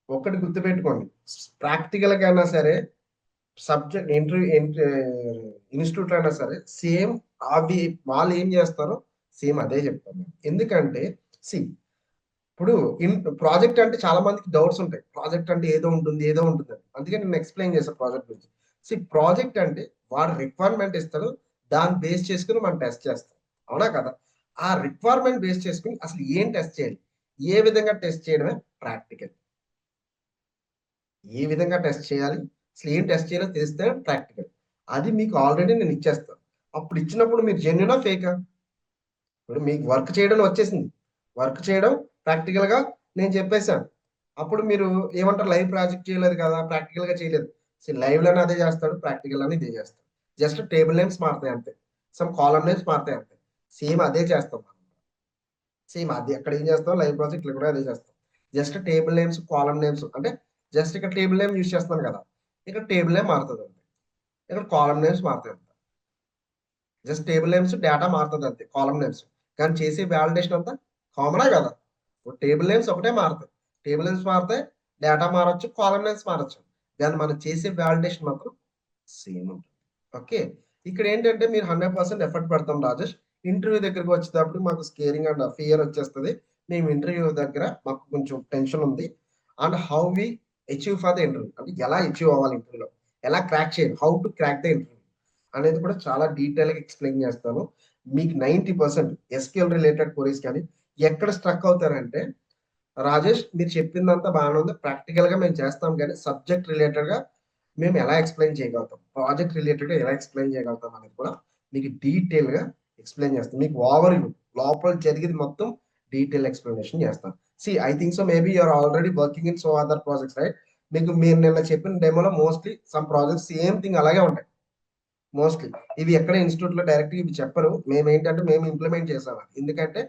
ఒకటి గుర్తుపెట్టుకోండి, ప్రాక్టికల్ గా అయినా సరే సబ్జెక్ట్ ఇంటర్వ్యూ ఇన్స్టిట్యూట్ అయినా సరే సేమ్ అవి వాళ్ళు ఏం చేస్తారో సేమ్ అదే చెప్తాను. ఎందుకంటే ఇప్పుడు ప్రాజెక్ట్ అంటే చాలా మందికి డౌట్స్ ఉంటాయి, ప్రాజెక్ట్ అంటే ఏదో ఉంటుంది అని. అందుకే నేను ఎక్స్ప్లెయిన్ చేస్తాను ప్రాజెక్ట్ గురించి. ప్రాజెక్ట్ అంటే వాడు రిక్వైర్మెంట్ ఇస్తాడు, దాన్ని బేస్ చేసుకుని మనం టెస్ట్ చేస్తాం, అవునా కదా? ఆ రిక్వైర్మెంట్ బేస్ చేసుకుని అసలు ఏం టెస్ట్ చేయాలి, ఏ విధంగా టెస్ట్ చేయడమే ప్రాక్టికల్. ఏ విధంగా టెస్ట్ చేయాలి, అసలు ఏం టెస్ట్ చేయాలో తెలిస్తే ప్రాక్టికల్. అది మీకు ఆల్రెడీ నేను ఇచ్చేస్తాను. అప్పుడు ఇచ్చినప్పుడు మీరు జెన్యునా ఫేకా? ఇప్పుడు మీకు వర్క్ చేయడం వచ్చేసింది, వర్క్ చేయడం ప్రాక్టికల్ గా నేను చెప్పేశాను. అప్పుడు మీరు ఏమంటారు, లైవ్ ప్రాజెక్ట్ చేయలేదు కదా, ప్రాక్టికల్ గా చేయలేదు. లైవ్ లోనే అదే చేస్తాడు, ప్రాక్టికల్ అని ఇదే చేస్తాడు. జస్ట్ టేబుల్ నేమ్స్ మారుతాయి అంతే, సమ్ కాలమ్ నేమ్స్ మారుతాయి అంతే, సేమ్ అదే చేస్తాం. సేమ్ అది అక్కడ ఏం చేస్తాం, లైవ్ ప్రాజెక్ట్ కూడా అదే చేస్తాం. Just table names column names అంటే జస్ట్ ఇక్కడ టేబుల్ నేమ్ యూజ్ చేస్తాను కదా, ఇక్కడ టేబుల్ నేమ్ మారుతుంది అంతే, ఇక్కడ కాలమ్ నేమ్స్ మారుతాయి అంతే. జస్ట్ టేబుల్ నేమ్స్ డేటా మారుతుంది అంతే, కాలమ్ నేమ్స్. కానీ చేసే వ్యాలిడేషన్ అంతా కామనే కదా. టేబుల్ నేమ్స్ ఒకటే మారుతాయి, టేబుల్ నేమ్స్ మారుతాయి, డేటా మారచ్చు, కాలమ్ నేమ్స్ మారచ్చు, కానీ మనం చేసే వ్యాలిడేషన్ మాత్రం సేమ్ ఉంటుంది. ఓకే, ఇక్కడ ఏంటంటే మీరు 100% ఎఫర్ట్ పెడతాం రాజేష్, ఇంటర్వ్యూ దగ్గరకు వచ్చేటప్పుడు మాకు స్కేరింగ్ అండ్ ఫియర్ వచ్చేస్తుంది. మేము ఇంటర్వ్యూ దగ్గర మాకు కొంచెం టెన్షన్ ఉంది. And how we achieve for the interview, అంటే ఎలా అచీవ్ అవ్వాలి ఇంటర్వ్యూలో, ఎలా క్రాక్ చేయాలి, how to crack the interview అనేది కూడా చాలా డీటెయిల్ గా ఎక్స్ప్లెయిన్ చేస్తాను. మీకు 90% ఎస్క్యూఎల్ రిలేటెడ్ క్వరీస్ కానీ ఎక్కడ స్ట్రక్ అవుతారంటే, రాజేష్ మీరు చెప్పిందంతా బాగానే ఉంది, ప్రాక్టికల్ గా మేము చేస్తాం, కానీ సబ్జెక్ట్ రిలేటెడ్ గా మేము ఎలా ఎక్స్ప్లెయిన్ చేయగలుగుతాం, ప్రాజెక్ట్ రిలేటెడ్ గా ఎలా ఎక్స్ప్లెయిన్ చేయగలుగుతాం అనేది కూడా మీకు డీటెయిల్ గా ఎక్స్ప్లెయిన్ చేస్తాం. మీకు ఓవర్ వ్యూ లోపల జరిగేది మొత్తం డీటెయిల్ ఎక్స్ప్లెనేషన్ చేస్తాం. I think so maybe you're already working in so other projects right. మీరు నిన్న చెప్పిన డెమోలో mostly some projects same thing అలాగే ఉంటాయి. మోస్ట్లీ ఇవి ఎక్కడ ఇన్స్టిట్యూట్ లో డైరెక్ట్ ఇవి చెప్పరు, మేము ఏంటంటే మేము ఇంప్లిమెంట్ చేసాము. ఎందుకంటే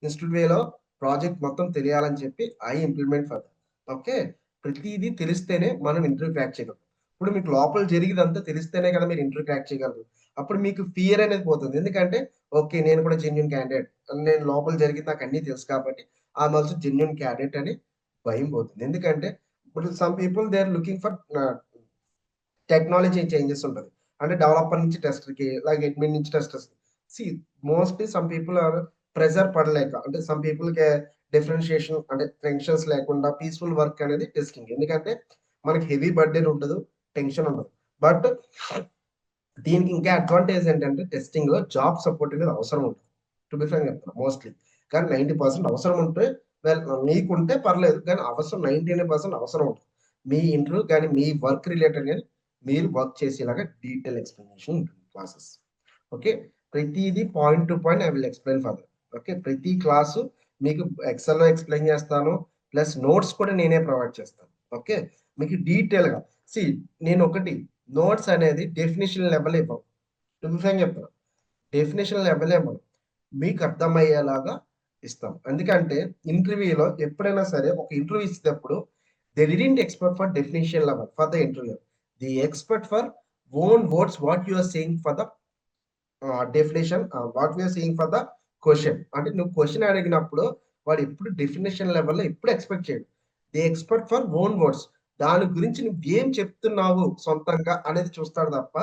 ఇన్స్టిట్యూట్ వేలో ప్రాజెక్ట్ మొత్తం తెలియాలని చెప్పి ఐ ఇంప్లిమెంట్ ఫర్. ఓకే, ప్రతిదీ తెలిస్తేనే మనం ఇంటర్వ్యూ క్రాక్ చేయగలం. ఇప్పుడు మీకు లోపల జరిగేదంతా తెలిస్తేనే కదా మీరు ఇంటర్వ్యూ క్రాక్ చేయగలరు. అప్పుడు మీకు ఫియర్ అనేది పోతుంది. ఎందుకంటే ఓకే, నేను కూడా జెన్యూన్ క్యాండిడేట్, నేను లోపల జరిగింది నాకు అన్నీ తెలుసు కాబట్టి ఐఎమ్ ఆల్సో జెన్యూన్ క్యాండిడేట్ అని భయం పోతుంది. ఎందుకంటే ఇప్పుడు some people they are looking for technology changes ఉంటుంది. అంటే డెవలపర్ నుంచి టెస్టర్కి, లైక్ అడ్మిన్ నుంచి టెస్టర్స్కి. See mostly some people are pressure పడలేక, అంటే సమ్ పీపుల్కి డిఫరెన్షియేషన్ అంటే టెన్షన్స్ లేకుండా పీస్ఫుల్ వర్క్ అనేది టెస్టింగ్. ఎందుకంటే మనకి హెవీ బర్డెన్ ఉండదు, టెన్షన్ ఉండదు. బట్ దీనికి ఇంకా అడ్వాంటేజ్ ఏంటంటే టెస్టింగ్ లో జాబ్ సపోర్ట్ అనేది అవసరం ఉంటుంది. టు బి ఫ్రాంక్ చెప్తాను, మోస్ట్లీ కానీ 90% అవసరం ఉంటే మీకుంటే పర్లేదు, కానీ అవసరం 99% అవసరం ఉంటుంది. మీ ఇంటర్వ్యూ కానీ మీ వర్క్ రిలేటెడ్ కానీ మీరు వర్క్ చేసేలాగా డీటెయిల్ ఎక్స్ప్లెనేషన్ ఉంటుంది క్లాసెస్. ఓకే, ప్రతిదీ point to point I will explain further. Okay, ప్రతి క్లాసు మీకు ఎక్సెల్లో ఎక్స్ప్లెయిన్ చేస్తాను, ప్లస్ నోట్స్ కూడా నేనే ప్రొవైడ్ చేస్తాను. ఓకే, మీకు డీటెయిల్గా నేను ఒకటి నోట్స్ అనేది డెఫినేషన్ లెవెల్ ఇవ్వం. టు బి ఫ్రాంక్ చెప్తాను, డెఫినేషన్ లెవెల్ ఇవ్వం, మీకు అర్థమయ్యేలాగా ఇస్తాం. ఎందుకంటే ఇంటర్వ్యూలో ఎప్పుడైనా సరే ఒక ఇంటర్వ్యూ ఇచ్చేటప్పుడు they didn't expect for definition level for the interview, they expect for own words what you are saying for the definition, what we're saying for the question. అంటే నువ్వు క్వశ్చన్ అడిగినప్పుడు వాడు ఎప్పుడు డెఫినేషన్ లెవెల్లో ఎప్పుడు ఎక్స్పెక్ట్ చేయడు, they expect for own words. దాని గురించి నువ్వు ఏం చెప్తున్నావు సొంతంగా అనేది చూస్తాడు తప్ప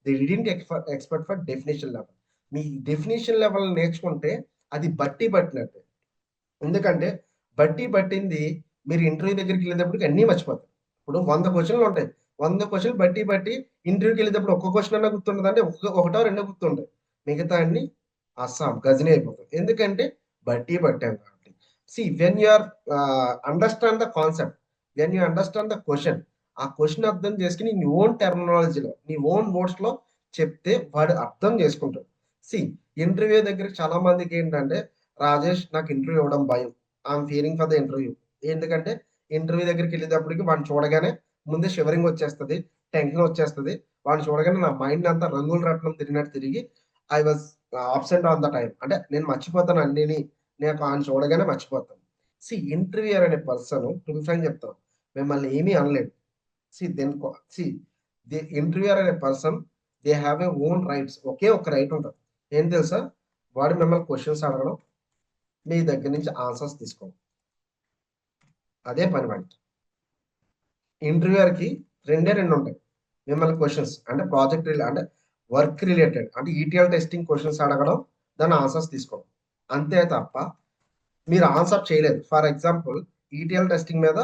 they didn't expect for definition level. Me definition level నేర్చుకుంటే అది బట్టి పట్టినట్టే. ఎందుకంటే బట్టి పట్టింది మీరు ఇంటర్వ్యూ దగ్గరికి వెళ్ళేటప్పటికి అన్నీ మర్చిపోతారు. ఇప్పుడు 100 క్వశ్చన్లు ఉంటాయి, 100 క్వశ్చన్లు బట్టి ఇంటర్వ్యూకి వెళ్ళేటప్పుడు ఒక్క క్వశ్చన్ అన్నా గుర్తుండదు, అంటే ఒకటో రెండో గుర్తుంటాయి, మిగతా అన్ని అస్సాం గజని అయిపోతాయి. ఎందుకంటే బట్టి పట్టాం కాబట్టి. When you are understand the concept, when you understand the question, ఆ క్వశ్చన్ అర్థం చేసుకుని నీ ఓన్ టెర్మినాలజీలో నీ ఓన్ వర్డ్స్ లో చెప్తే వాడు అర్థం చేసుకుంటాడు. ఇంటర్వ్యూ దగ్గర చాలా మందికి ఏంటంటే, రాజేష్ నాకు ఇంటర్వ్యూ ఇవ్వడం భయం, I'm Fearing for the interview. ఎందుకంటే ఇంటర్వ్యూ దగ్గరికి వెళ్ళేటప్పటికి వాడిని చూడగానే ముందే షివరింగ్ వచ్చేస్తుంది, టెన్షన్ వచ్చేస్తుంది. వాడిని చూడగానే నా మైండ్ అంతా రంగుల రత్నం తిరిగినట్టు తిరిగి I was absent on the time, అంటే నేను మర్చిపోతాను అన్నిని, నేను ఆయన చూడగానే మర్చిపోతాను. ఇంటర్వ్యూయర్ అనే పర్సన్ టు బి ఫ్రాంక్ చెప్తాను, మిమ్మల్ని ఏమీ అనలేదు. ది ఇంటర్వ్యూయర్ అనే person they have a own rights. ఒకే ఒక రైట్ ఉంటుంది, ఏం తెలుసా? వాడు మిమ్మల్ని క్వశ్చన్స్ అడగడం, మీ దగ్గర నుంచి ఆన్సర్స్ తీసుకోవడం, అదే పని వాడికి. ఇంటర్వ్యూయర్కి రెండు ఉంటాయి, మిమ్మల్ని క్వశ్చన్స్ అంటే ప్రాజెక్ట్ అంటే వర్క్ రిలేటెడ్, అంటే ఈటీఎల్ టెస్టింగ్ క్వశ్చన్స్ అడగడం, దాని ఆన్సర్స్ తీసుకోవడం, అంతే తప్ప మీరు ఆన్సర్ చేయలేదు. ఫర్ ఎగ్జాంపుల్ ఈటీఎల్ టెస్టింగ్ మీద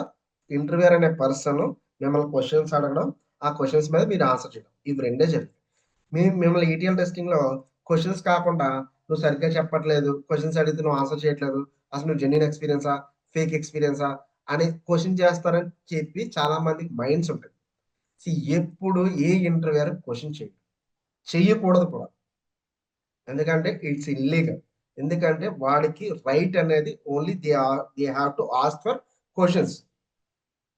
ఇంటర్వ్యూయర్ అనే పర్సన్ మిమ్మల్ని క్వశ్చన్స్ అడగడం, ఆ క్వశ్చన్స్ మీద మీరు ఆన్సర్ చేయడం, ఇవి రెండే జరిగింది. మిమ్మల్ని ఈటీఎల్ టెస్టింగ్ లో క్వశ్చన్స్ కాకుండా నువ్వు సరిగ్గా చెప్పట్లేదు, క్వశ్చన్స్ అడిగితే నువ్వు ఆన్సర్ చేయట్లేదు, అసలు నువ్వు జెన్యూన్ ఎక్స్పీరియన్సా ఫేక్ ఎక్స్పీరియన్సా అని క్వశ్చన్ చేస్తారని చెప్పి చాలా మందికి మైండ్స్ ఉంటాయి. ఎప్పుడు ఏ ఇంటర్వ్యూయర్ క్వశ్చన్ చెయ్యకూడదు కూడా, ఎందుకంటే ఇట్స్ ఇల్లీగల్. ఎందుకంటే వాడికి రైట్ అనేది only they have to ask for questions.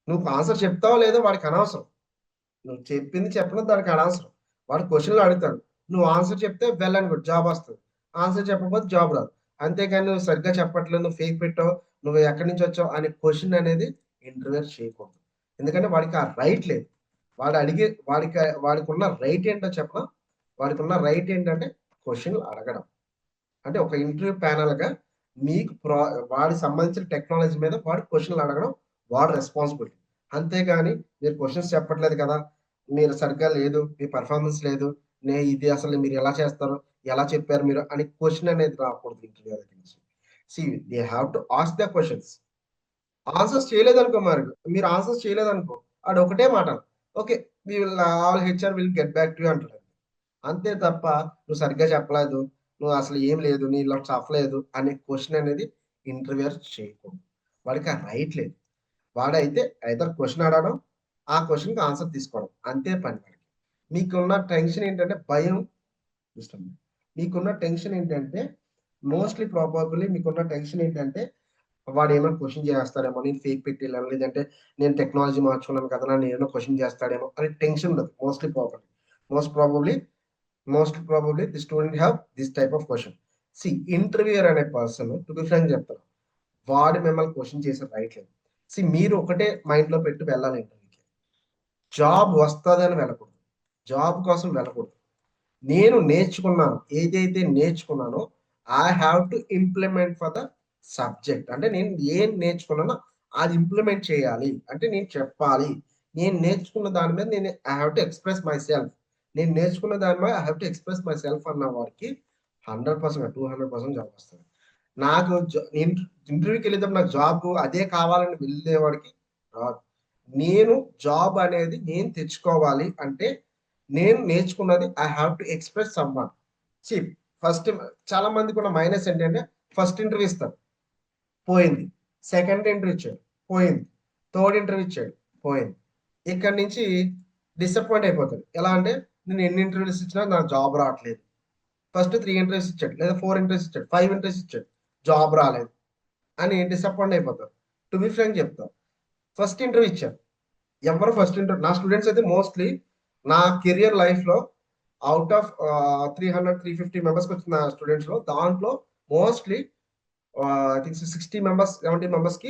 నువ్వు ఆన్సర్ చెప్తావో లేదో వాడికి అనవసరం, నువ్వు చెప్పింది చెప్పడం దానికి అనవసరం. వాడు క్వశ్చన్లు అడుగుతాడు, నువ్వు ఆన్సర్ చెప్తే వెల్ అండ్ గుడ్, జాబ్ వస్తుంది. ఆన్సర్ చెప్పకపోతే జాబ్ రాదు. అంతేకాని నువ్వు సరిగ్గా చెప్పట్లేదు, నువ్వు ఫేక్ పెట్టావు, నువ్వు ఎక్కడి నుంచి వచ్చావు అనే క్వశ్చన్ అనేది ఇంటర్వ్యూ చేయకూడదు. ఎందుకంటే వాడికి ఆ రైట్ లేదు. వాడికి ఉన్న రైట్ ఏంటో చెప్పడం, వాడికి ఉన్న రైట్ ఏంటంటే క్వశ్చన్లు అడగడం. అంటే ఒక ఇంటర్వ్యూ ప్యానల్ గా మీకు వాడికి సంబంధించిన టెక్నాలజీ మీద వాడు క్వశ్చన్లు అడగడం వాడు రెస్పాన్సిబిలిటీ. అంతేగాని మీరు క్వశ్చన్స్ చెప్పట్లేదు కదా, మీరు సరిగ్గా లేదు, మీ పర్ఫార్మెన్స్ లేదు, ఇది అసలు మీరు ఎలా చేస్తారు, ఎలా చెప్పారు మీరు అని క్వశ్చన్ అనేది రాకూడదు ఇంటర్వ్యూ దగ్గర నుంచి. They have to ask the questions. Answers చేయలేదనుకో, మరి మీరు ఆన్సర్స్ చేయలేదనుకో, అది ఒకటే మాట, okay we will all HR will get back to అంటారు. అంతే తప్ప నువ్వు సరిగ్గా చెప్పలేదు, నువ్వు అసలు ఏం లేదు, నీలో చెప్పలేదు అనే క్వశ్చన్ అనేది ఇంటర్వ్యూయర్ చేయకూడదు. వాడికి ఆ రైట్ లేదు. వాడైతే ఐదర్ క్వశ్చన్ అడగడం, ఆ క్వశ్చన్కి ఆన్సర్ తీసుకోవడం, అంతే పని వాడికి. మీకున్న టెన్షన్ ఏంటంటే భయం, మీకున్న టెన్షన్ ఏంటంటే మోస్ట్లీ ప్రాబబ్లీ మీకున్న టెన్షన్ ఏంటంటే వాడు ఏమైనా క్వశ్చన్ చేస్తాడేమో, నేను ఫేక్ పెట్టి వెళ్ళాను, లేదంటే నేను టెక్నాలజీ మార్చుకున్నాను కదా, నన్ను ఏమైనా క్వశ్చన్ చేస్తాడేమో అనే టెన్షన్ ఉండదు. Most probably the student have this type of question. Interviewer అనే పర్సన్ టు బి ఫ్రాంక్ చెప్తాను, వాడు మిమ్మల్ని క్వశ్చన్ చేసే రైట్ లేదు. మీరు ఒకటే మైండ్ లో పెట్టి వెళ్ళాలి, ఇంటర్వ్యూకి జాబ్ వస్తుందని వెళ్ళకూడదు, జాబ్ కోసం వెళ్ళకూడదు. నేను నేర్చుకున్నాను, ఏదైతే నేర్చుకున్నానో I have to implement for the subject. అంటే నేను ఏం నేర్చుకున్నానో అది ఇంప్లిమెంట్ చేయాలి, అంటే నేను చెప్పాలి. నేను నేర్చుకున్న దాని మీద నేను I have to express my self. నేను నేర్చుకున్న దాని మీద I have to express my self అన్న వారికి 100%, 200% జాబ్ వస్తుంది. నాకు నేను ఇంటర్వ్యూకి వెళ్ళేటప్పుడు నాకు జాబ్ అదే కావాలని వెళ్ళేవాడికి రాదు. నేను జాబ్ అనేది నేను తెచ్చుకోవాలి అంటే నేను నేర్చుకున్నది I have to express someone. See first చాలా మందికి ఉన్న మైనస్ ఏంటంటే ఫస్ట్ ఇంటర్వ్యూ ఇస్తారు, పోయింది. సెకండ్ ఇంటర్వ్యూ ఇచ్చాడు, పోయింది. థర్డ్ ఇంటర్వ్యూ ఇచ్చాడు, పోయింది. ఇక్కడ నుంచి డిసప్పాయింట్ అయిపోతాడు. ఎలా అంటే నేను ఎన్ని ఇంటర్వ్యూస్ ఇచ్చినా నాకు జాబ్ రావట్లేదు. ఫస్ట్ 3 ఇంటర్వ్యూస్ ఇచ్చాడు, లేదా 4 ఇంటర్వ్యూస్ ఇచ్చాడు, 5 ఇంటర్వ్యూస్ ఇచ్చాడు, జాబ్ రాలేదు అని డిసప్పాయింట్ అయిపోతారు. టు బి ఫ్రాంక్ చెప్తాను, ఫస్ట్ ఇంటర్వ్యూ ఇచ్చారు. ఎవరు ఫస్ట్ ఇంటర్వ్యూ, నా స్టూడెంట్స్ అయితే మోస్ట్లీ నా కెరియర్ లైఫ్ లో అవుట్ ఆఫ్ 300-350 మెంబర్స్ వచ్చిన స్టూడెంట్స్ లో దాంట్లో mostly I think 60 members 70 members కి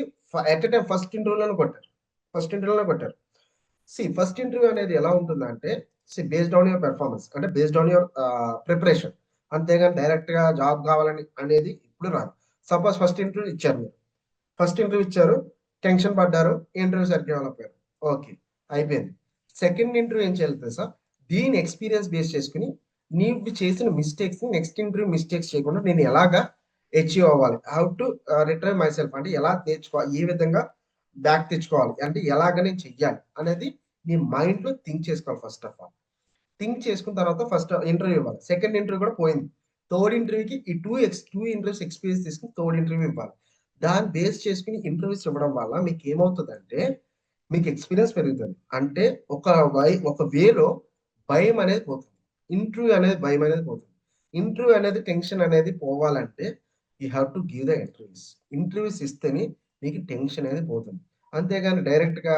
ఎట్ ఎ టైం ఫస్ట్ ఇంటర్వ్యూలోనే కొట్టారు. ఫస్ట్ ఇంటర్వ్యూ అనేది ఎలా ఉంటుందంటే బేస్డ్ ఆన్ యువర్ పెర్ఫార్మెన్స్, అంటే బేస్డ్ ఆన్ యువర్ ప్రిపరేషన్. అంతేగాని డైరెక్ట్ గా జాబ్ కావాలని అనేది ఇప్పుడు రాదు. సపోజ్ ఫస్ట్ ఇంటర్వ్యూ ఇచ్చారు, మీరు ఫస్ట్ ఇంటర్వ్యూ ఇచ్చారు, టెన్షన్ పడ్డారు, ఇంటర్వ్యూ సరిగ్గా డెవలప్ అయ్యారు, ఓకే అయిపోయింది. సెకండ్ ఇంటర్వ్యూ ఏం చేయాలి తెలుసా? దీని ఎక్స్పీరియన్స్ బేస్ చేసుకుని నీవు చేసిన మిస్టేక్స్ నెక్స్ట్ ఇంటర్వ్యూ మిస్టేక్స్ చేయకుండా నేను ఎలాగా అచీవ్ అవ్వాలి, how to retrieve my self, అంటే ఎలా తెచ్చుకోవాలి, ఏ విధంగా బ్యాక్ తెచ్చుకోవాలి, అంటే ఎలాగ నేను చెయ్యాలి అనేది నీ మైండ్ లో థింక్ చేసుకోవాలి. ఫస్ట్ ఆఫ్ ఆల్ థింక్ చేసుకున్న తర్వాత ఫస్ట్ ఇంటర్వ్యూ ఇవ్వాలి. సెకండ్ ఇంటర్వ్యూ కూడా పోయింది, థర్డ్ ఇంటర్వ్యూకి ఈ టూ ఇంటర్వ్యూస్ ఎక్స్పీరియన్స్ తీసుకుని థర్డ్ ఇంటర్వ్యూ ఇవ్వాలి. దాన్ని బేస్ చేసుకుని ఇంటర్వ్యూస్ ఇవ్వడం వల్ల మీకు ఏమవుతుందంటే మీకు ఎక్స్పీరియన్స్ పెరుగుతుంది. అంటే ఒక వేలో భయం అనేది పోతుంది. ఇంటర్వ్యూ అనేది భయం అనేది పోతుంది. ఇంటర్వ్యూ అనేది టెన్షన్ అనేది పోవాలంటే you have to give the interviews ఇస్తేనే మీకు టెన్షన్ అనేది పోతుంది. అంతేగాని డైరెక్ట్ గా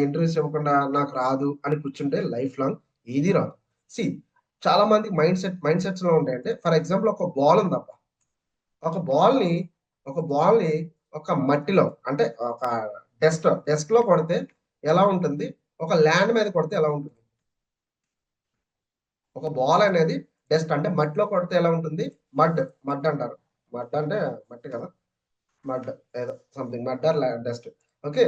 ఇంటర్వ్యూస్ ఇవ్వకుండా నాకు రాదు అని కూర్చుంటే లైఫ్ లాంగ్ ఏది రాదు. సి చాలా మంది మైండ్ సెట్స్ లో ఉంటాయంటే, ఫర్ ఎగ్జాంపుల్ ఒక బాల్ ఉందప్ప, ఒక బాల్ ని ఒక మట్టిలో, అంటే ఒక డెస్క్ లో కొడితే ఎలా ఉంటుంది, ఒక ల్యాండ్ మీద కొడితే ఎలా ఉంటుంది. ఒక బాల్ అనేది డస్ట్ అంటే మట్టిలో కొడితే ఎలా ఉంటుంది, మడ్ అంటారు. మడ్ అంటే మట్టి కదా, మడ్ ఏదో something mud or dust. Okay,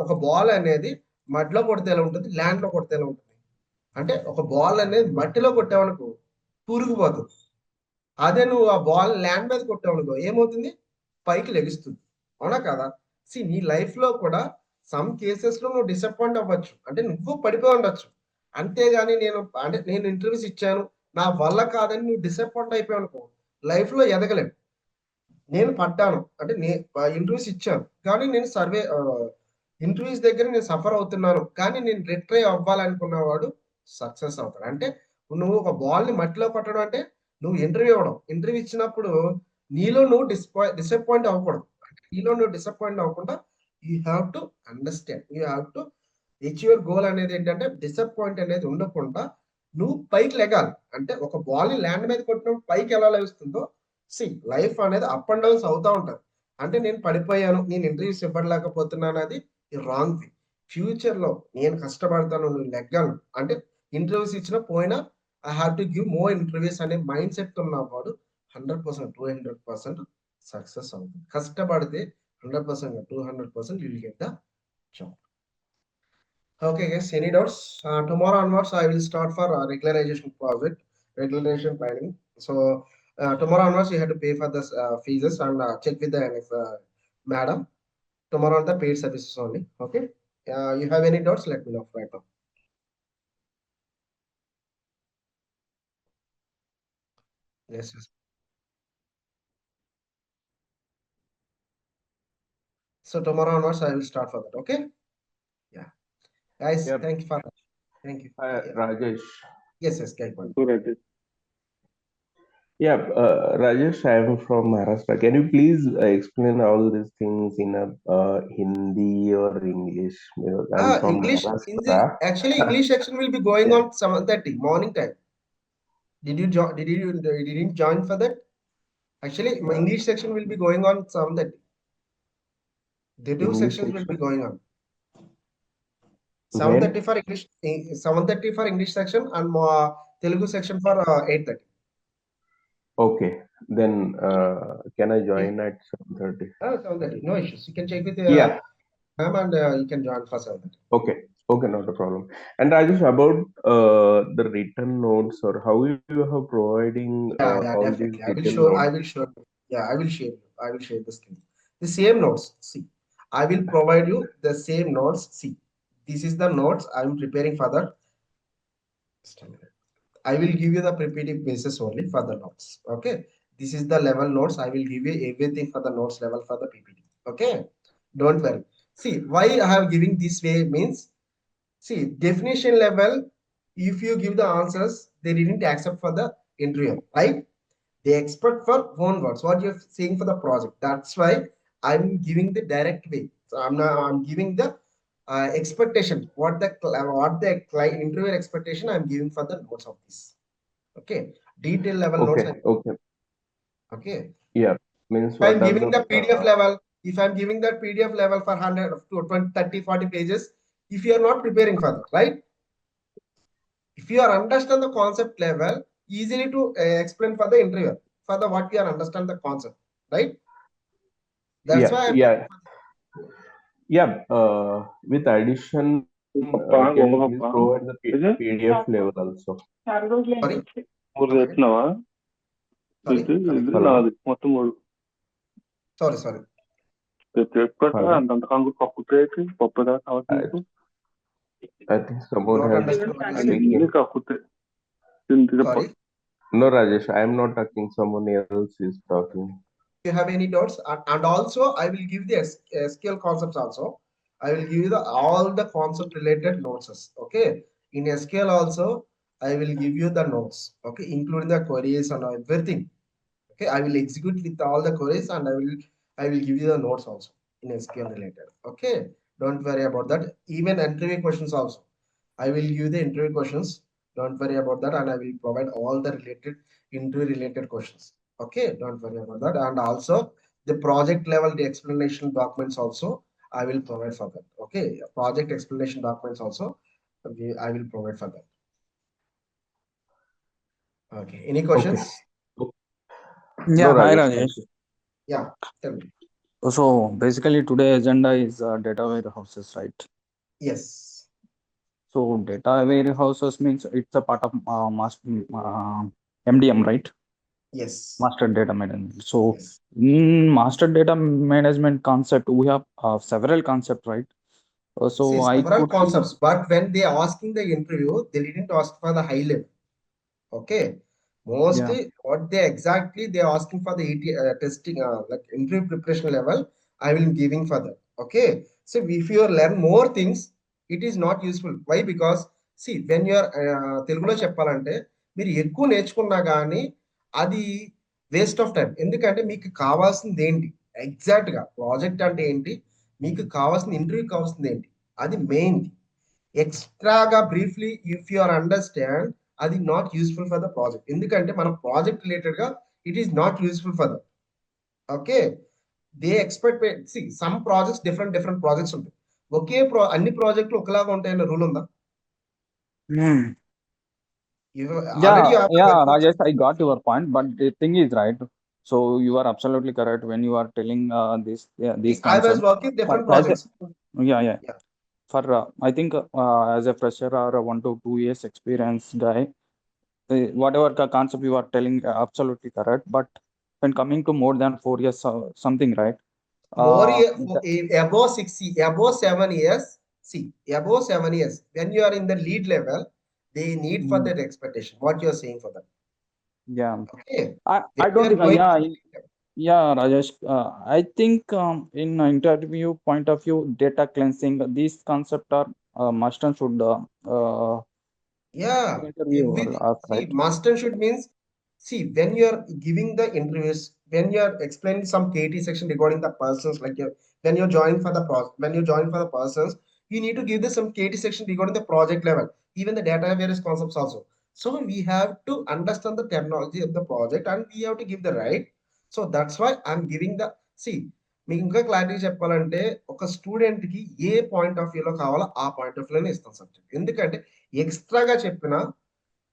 ఒక బాల్ అనేది మడ్లో కొడితే ఎలా ఉంటుంది, ల్యాండ్ లో కొడితే ఎలా ఉంటుంది. అంటే ఒక బాల్ అనేది మట్టిలో కొట్టావనుకో కూరుకుపోతుంది. అదే నువ్వు ఆ బాల్ ల్యాండ్ మీద కొట్టావనుకో ఏమవుతుంది, పైకి లెగుస్తుంది. అవునా కదా? నీ లైఫ్ లో కూడా సమ్ కేసెస్ లో నువ్వు డిసప్పాయింట్ అవ్వచ్చు, అంటే నువ్వు పడిపోయి ఉండొచ్చు. అంతేగాని నేను ఇంటర్వ్యూస్ ఇచ్చాను నా వల్ల కాదని నువ్వు డిసప్పాయింట్ అయిపోయావు అనుకో లైఫ్ లో ఎదగలేవు. నేను పడ్డాను అంటే ఇంటర్వ్యూస్ ఇచ్చాను కానీ నేను ఇంటర్వ్యూస్ దగ్గర నేను సఫర్ అవుతున్నాను, కానీ నేను రిట్రై అవ్వాలనుకున్నవాడు సక్సెస్ అవుతాడు. అంటే నువ్వు ఒక బాల్ ని మట్టిలో కొట్టడం అంటే నువ్వు ఇంటర్వ్యూ ఇచ్చినప్పుడు నీలో నువ్వు డిసప్పాయింట్ అవ్వకూడదు. నీలో నువ్వు డిసప్పాయింట్ అవ్వకుండా you have to understand, you have to achieve your goal అనేది ఏంటంటే డిసప్పాయింట్ అనేది ఉండకుండా నువ్వు పైకి లెగాలి. అంటే ఒక బాల్ ని ల్యాండ్ మీద కొట్టినప్పుడు పైకి ఎలా లభిస్తుందో లైఫ్ అనేది అప్ అండ్ డౌన్స్ అవుతా ఉంటది. అంటే నేను పడిపోయాను, నేను ఇంటర్వ్యూస్ ఇవ్వలేకపోతున్నాను, అది రాంగ్ థింగ్. ఫ్యూచర్ లో నేను కష్టపడతాను, నువ్వు లెగ్గాను అంటే ఇంటర్వ్యూస్ ఇచ్చినా పోయినా I have to give more interviews అనే మైండ్ సెట్ ఉన్నవాడు 100%, 200% సక్సెస్ అవుతుంది. కష్టపడితే 100%, 200% you will get the job. Okay, yes. Any doubts? Tomorrow onwards, I will start for regularization project, regularization planning. So tomorrow onwards, you have to pay for the fees and check with the madam. Tomorrow on the paid services only. Okay. You have any doubts? Let me know right now. Yes, yes. So tomorrow onwards, I will start for that. Okay. Yeah. Guys, Yep. thank you for that. Thank you. Yeah. Rajesh. Yes, yes. Guys. Rajesh. Yeah, Rajesh, I am from Maharashtra. Can you please explain all these things in a Hindi or English? Because I'm from English. Maharashtra. Actually, English section will be going Yeah. on 7:30 morning time. Did you join? Didn't join for that? Actually, my English section will be going on 7:30. The two English sections will be section? going on. When? 7:30 for English. 7:30 for English section and Telugu section for 8:30. Okay, then can I join at 7:30? 7:30. No issues. You can check with Yeah. ma'am and you can join for 7:30. Okay, not a problem. And Rajesh, about the written notes or how you have providing Yeah, all definitely. these I will detailed show. notes. I will show. Yeah, I will share. I will share the screen. The same notes. See, I will provide you the same notes. See, this is the notes I am preparing for the. Just a minute. I will give you the PPT basis only for the notes. Okay, this is the level notes. I will give you everything for the notes level for the PPT. Okay, don't worry. See, why I have giving this way means, see, definition level, if you give the answers, they didn't accept for the interview, right? They expect for own words, what you're saying for the project. That's why I'm giving the direct way. So I'm giving the expectation, what the client interviewer expectation I'm giving for the notes of this. Okay, detail level notes. Okay. Okay, Yeah, means if I'm what are giving the the PDF level, if I'm giving that PDF level for 100 to 20, 30, 40 pages, if you are not preparing for that, right? If you are understand the concept level, easily to explain for the interviewer for the what you are understand the concept, right? That's why I'm with addition, can you please provide the PDF level also? sorry. మూడు తెచ్చినావా? Sorry, ఇది correct. నాది మొత్తం మూడు sorry. తెచ్చుకోవటం Hello? అంతంత కంగు పప్పు తేచి పప్పు దాకా అవసరం I think someone Not has understood what you're speaking. saying. కాకపోతే తింటే Sorry. No, Rajesh, I am not talking. Someone else is talking. You have any doubts? And also I will give the SQL concepts also. I will give you all the concept related notes. Okay, in SQL also I will give you the notes. Okay, including the queries and everything. Okay, I will execute with all the queries and I will give you the notes also in SQL related. Okay, don't worry about that. Even interview questions also, I will give the interview questions. Don't worry about that, and I will provide all the related interview related questions. Okay, don't worry about that. And also the project level, the explanation documents also I will provide for that. Okay, project explanation documents also I will provide for that. Okay, any questions? Yeah, No, hi Rajesh, Rajesh. thank you. Yeah, tell me. So basically today agenda is data warehouses, right? Yes. So data warehouses means it's a part of MDM, right? Yes. Master data management. So Yes. in master data management concept, we have several concepts, right? So See, I several could concepts, but when they asking the interview, they didn't ask for the high level. Okay, mostly what they exactly they asking for the testing, like interview preparation level, I will giving for that. Okay, so if you learn more things, it is not useful. Why? Because see, when you are తెలుగులో చెప్పాలంటే మీరు ఎక్కువ నేర్చుకున్నా కానీ అది waste of time. ఎందుకంటే మీకు కావాల్సింది ఏంటి, ఎగ్జాక్ట్ గా ప్రాజెక్ట్ అంటే ఏంటి, మీకు కావాల్సిన ఇంటర్వ్యూ కావాల్సింది ఏంటి, అది మెయిన్. ఎక్స్ట్రాగా briefly if you are understand, అది not useful for the project. ఎందుకంటే మన ప్రాజెక్ట్ రిలేటెడ్ గా it is not useful for the. Okay, they expect see some projects different projects ఉంటాయి. ఒకే అన్ని ప్రాజెక్టులు ఒకలాగా ఉంటాయన్న రూల్ ఉందా? Rajesh, I got your point, but the thing is, right? So you are absolutely correct when you are telling these I was concepts. working different But as a- projects. Yeah. For I think as a fresher or a 1 to 2 years experience guy, whatever the concept you are telling, absolutely correct. But when coming to more than 4 years, something, right? More Uh, above 6, above 7 years. See, above 7 years, when you are in the lead level, they need for that expectation. What you are saying for that? Yeah. Okay. I When you don't are going Yeah, Rajesh. I think in interview point of view, data cleansing, these concepts are must and should Yeah, interview everything. ask, See, right? must and should means, see, when you are giving the interviews, when you are explaining some KT section regarding the persons, like when you're joining for the persons, you need to give the some KT section regarding the project level, even the data various concepts also. So we have to understand the terminology of the project and we have to give the right. So that's why I'm giving the, see, మీకు ఇంకా clarity చెప్పాలంటే ఒక student కి ఏ point of వ్యూలో కావాలో ఆ point of వ్యూలోనే ఇస్తాం subject. ఎందుకంటే ఎక్స్ట్రాగా చెప్పిన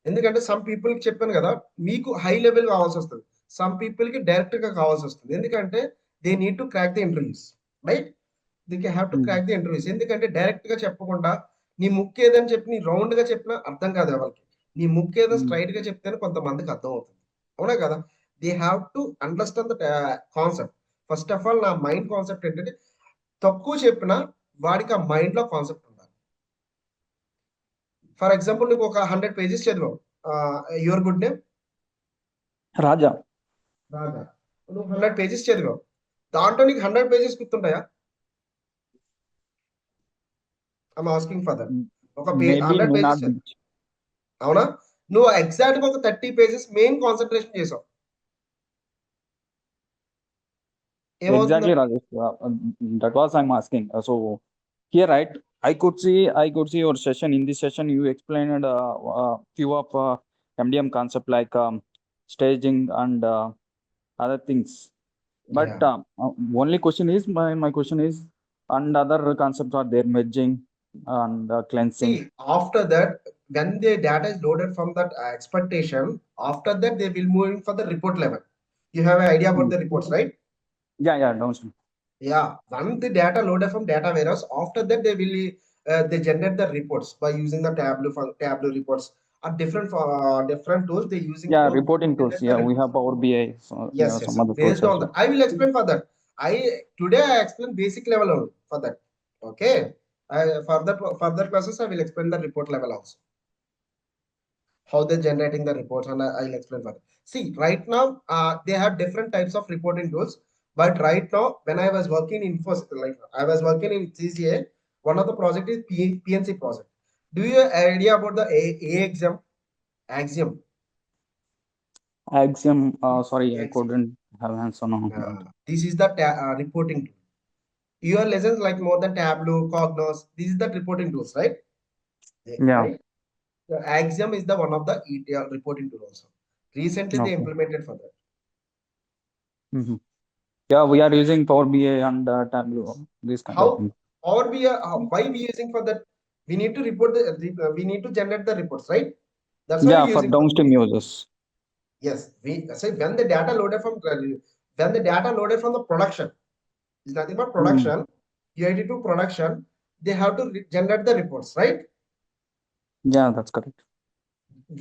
ఎందుకంటే సమ్ పీపుల్ కి చెప్పాను కదా, మీకు హై లెవెల్ కావాల్సి వస్తుంది, సమ్ పీపుల్ కి డైరెక్ట్ గా కావాల్సి వస్తుంది. ఎందుకంటే they need to crack the interviews, right? They have to crack the interviews. ఎందుకంటే డైరెక్ట్ గా చెప్పకుండా నీ ముక్కు ఏదని చెప్పి నీ రౌండ్ గా చెప్పినా అర్థం కాదు ఎవరికి. నీ ముక్కు ఏదో స్ట్రైట్ గా చెప్తేనే కొంతమందికి అర్థం అవుతుంది, అవునా కదా? They have to understand the concept. First of all నా మైండ్ కాన్సెప్ట్ ఏంటంటే, తక్కువ చెప్పినా వాడికి ఆ మైండ్ లో కాన్సెప్ట్ ఉండాలి. ఫర్ ఎగ్జాంపుల్ నీకు ఒక 100 పేజెస్ చదివావు, యువర్ గుడ్ నేమ్ Raja. రాగా, నువ్వు 100 పేజెస్ చదివావు, దాంట్లో నీకు 100 పేజెస్ గుర్తుంటాయా? I'm asking for that. ఒక Maybe 100 may pages not be. అవునా? నువ్వు ఎగ్జాక్ట్ గా ఒక 30 పేజెస్ మెయిన్ కాన్సన్ట్రేషన్ చేసావు, ఏమవుతుంది? Exactly, Rajesh. That was I'm asking. So here, right, I could see your session. In this session, you explained few of MDM concept like staging and other things. But Yeah. only question is my question is, and other concepts are there, merging and cleansing. See, after that, when the data is loaded from that expectation, after that they will move in for the report level. You have an idea about the reports, right? Yeah, downstream. Yeah, once the data loaded from data warehouse, after that they will they generate the reports by using the Tableau reports or different tools they using Yeah, to reporting tools. generate the Yeah, we have reports. Power BI. So, Yes, yeah, yes. some other tools Based as on that, well. I will explain for that. Today I explain basic level only for that. Okay. Further classes I will explain the report level also, how they're generating the reports, and I'll explain further. See, right now, they have different types of reporting tools. But right now, when I was working in like I was working in CCA, one of the project is PNC project. Do you have idea about the A exam? Axiom. Axiom. Sorry, I Axiom. couldn't have answer on that. This is the reporting tool. Your lessons like more than Tableau, Cognos, this is the reporting tools, right? Yeah. Right? The Axiom is the one of the ETL reporting tool also. Recently, they Okay. implemented for that. Mhm. Yeah, we are using Power BI and Tableau. This kind of How thing. or we are why we using for that? We need to report we need to generate the reports, right? That's why Yeah, we're for using downstream users. yes. We say when the data loaded from the production is nothing but production. UID to production, they have to generate the reports, right? Yeah, that's correct.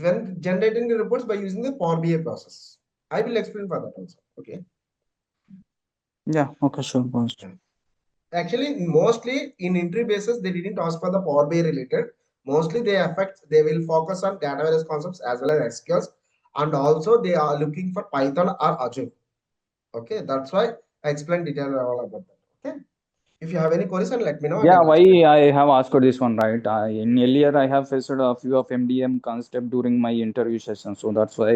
When generating the reports by using the Power BI process, I will explain for that also. Okay. Yeah, okay, sure. Boss. Actually, mostly in entry basis, they didn't ask for the Power BI related. Mostly they will focus on database concepts as well as SQLs, and also they are looking for Python or Azure. Okay, that's why I explained detail all about that. Okay, if you have any question, let me know. and I Yeah, will why explain. I have asked this one, right? In earlier, I have faced a few of MDM concept during my interview session, so that's why.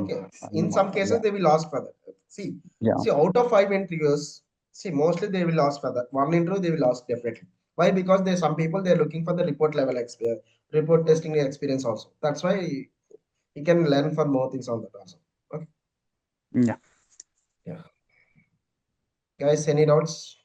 Okay, in some cases they will ask for that. See, Yeah. see, out of 5 interviews, see, mostly they will ask for that. One interview they will ask definitely. Why? Because there's some people they're looking for the report level experience, report testing experience also. That's why you can learn for more things on that also. Okay. Yeah. Yeah. Guys, any doubts?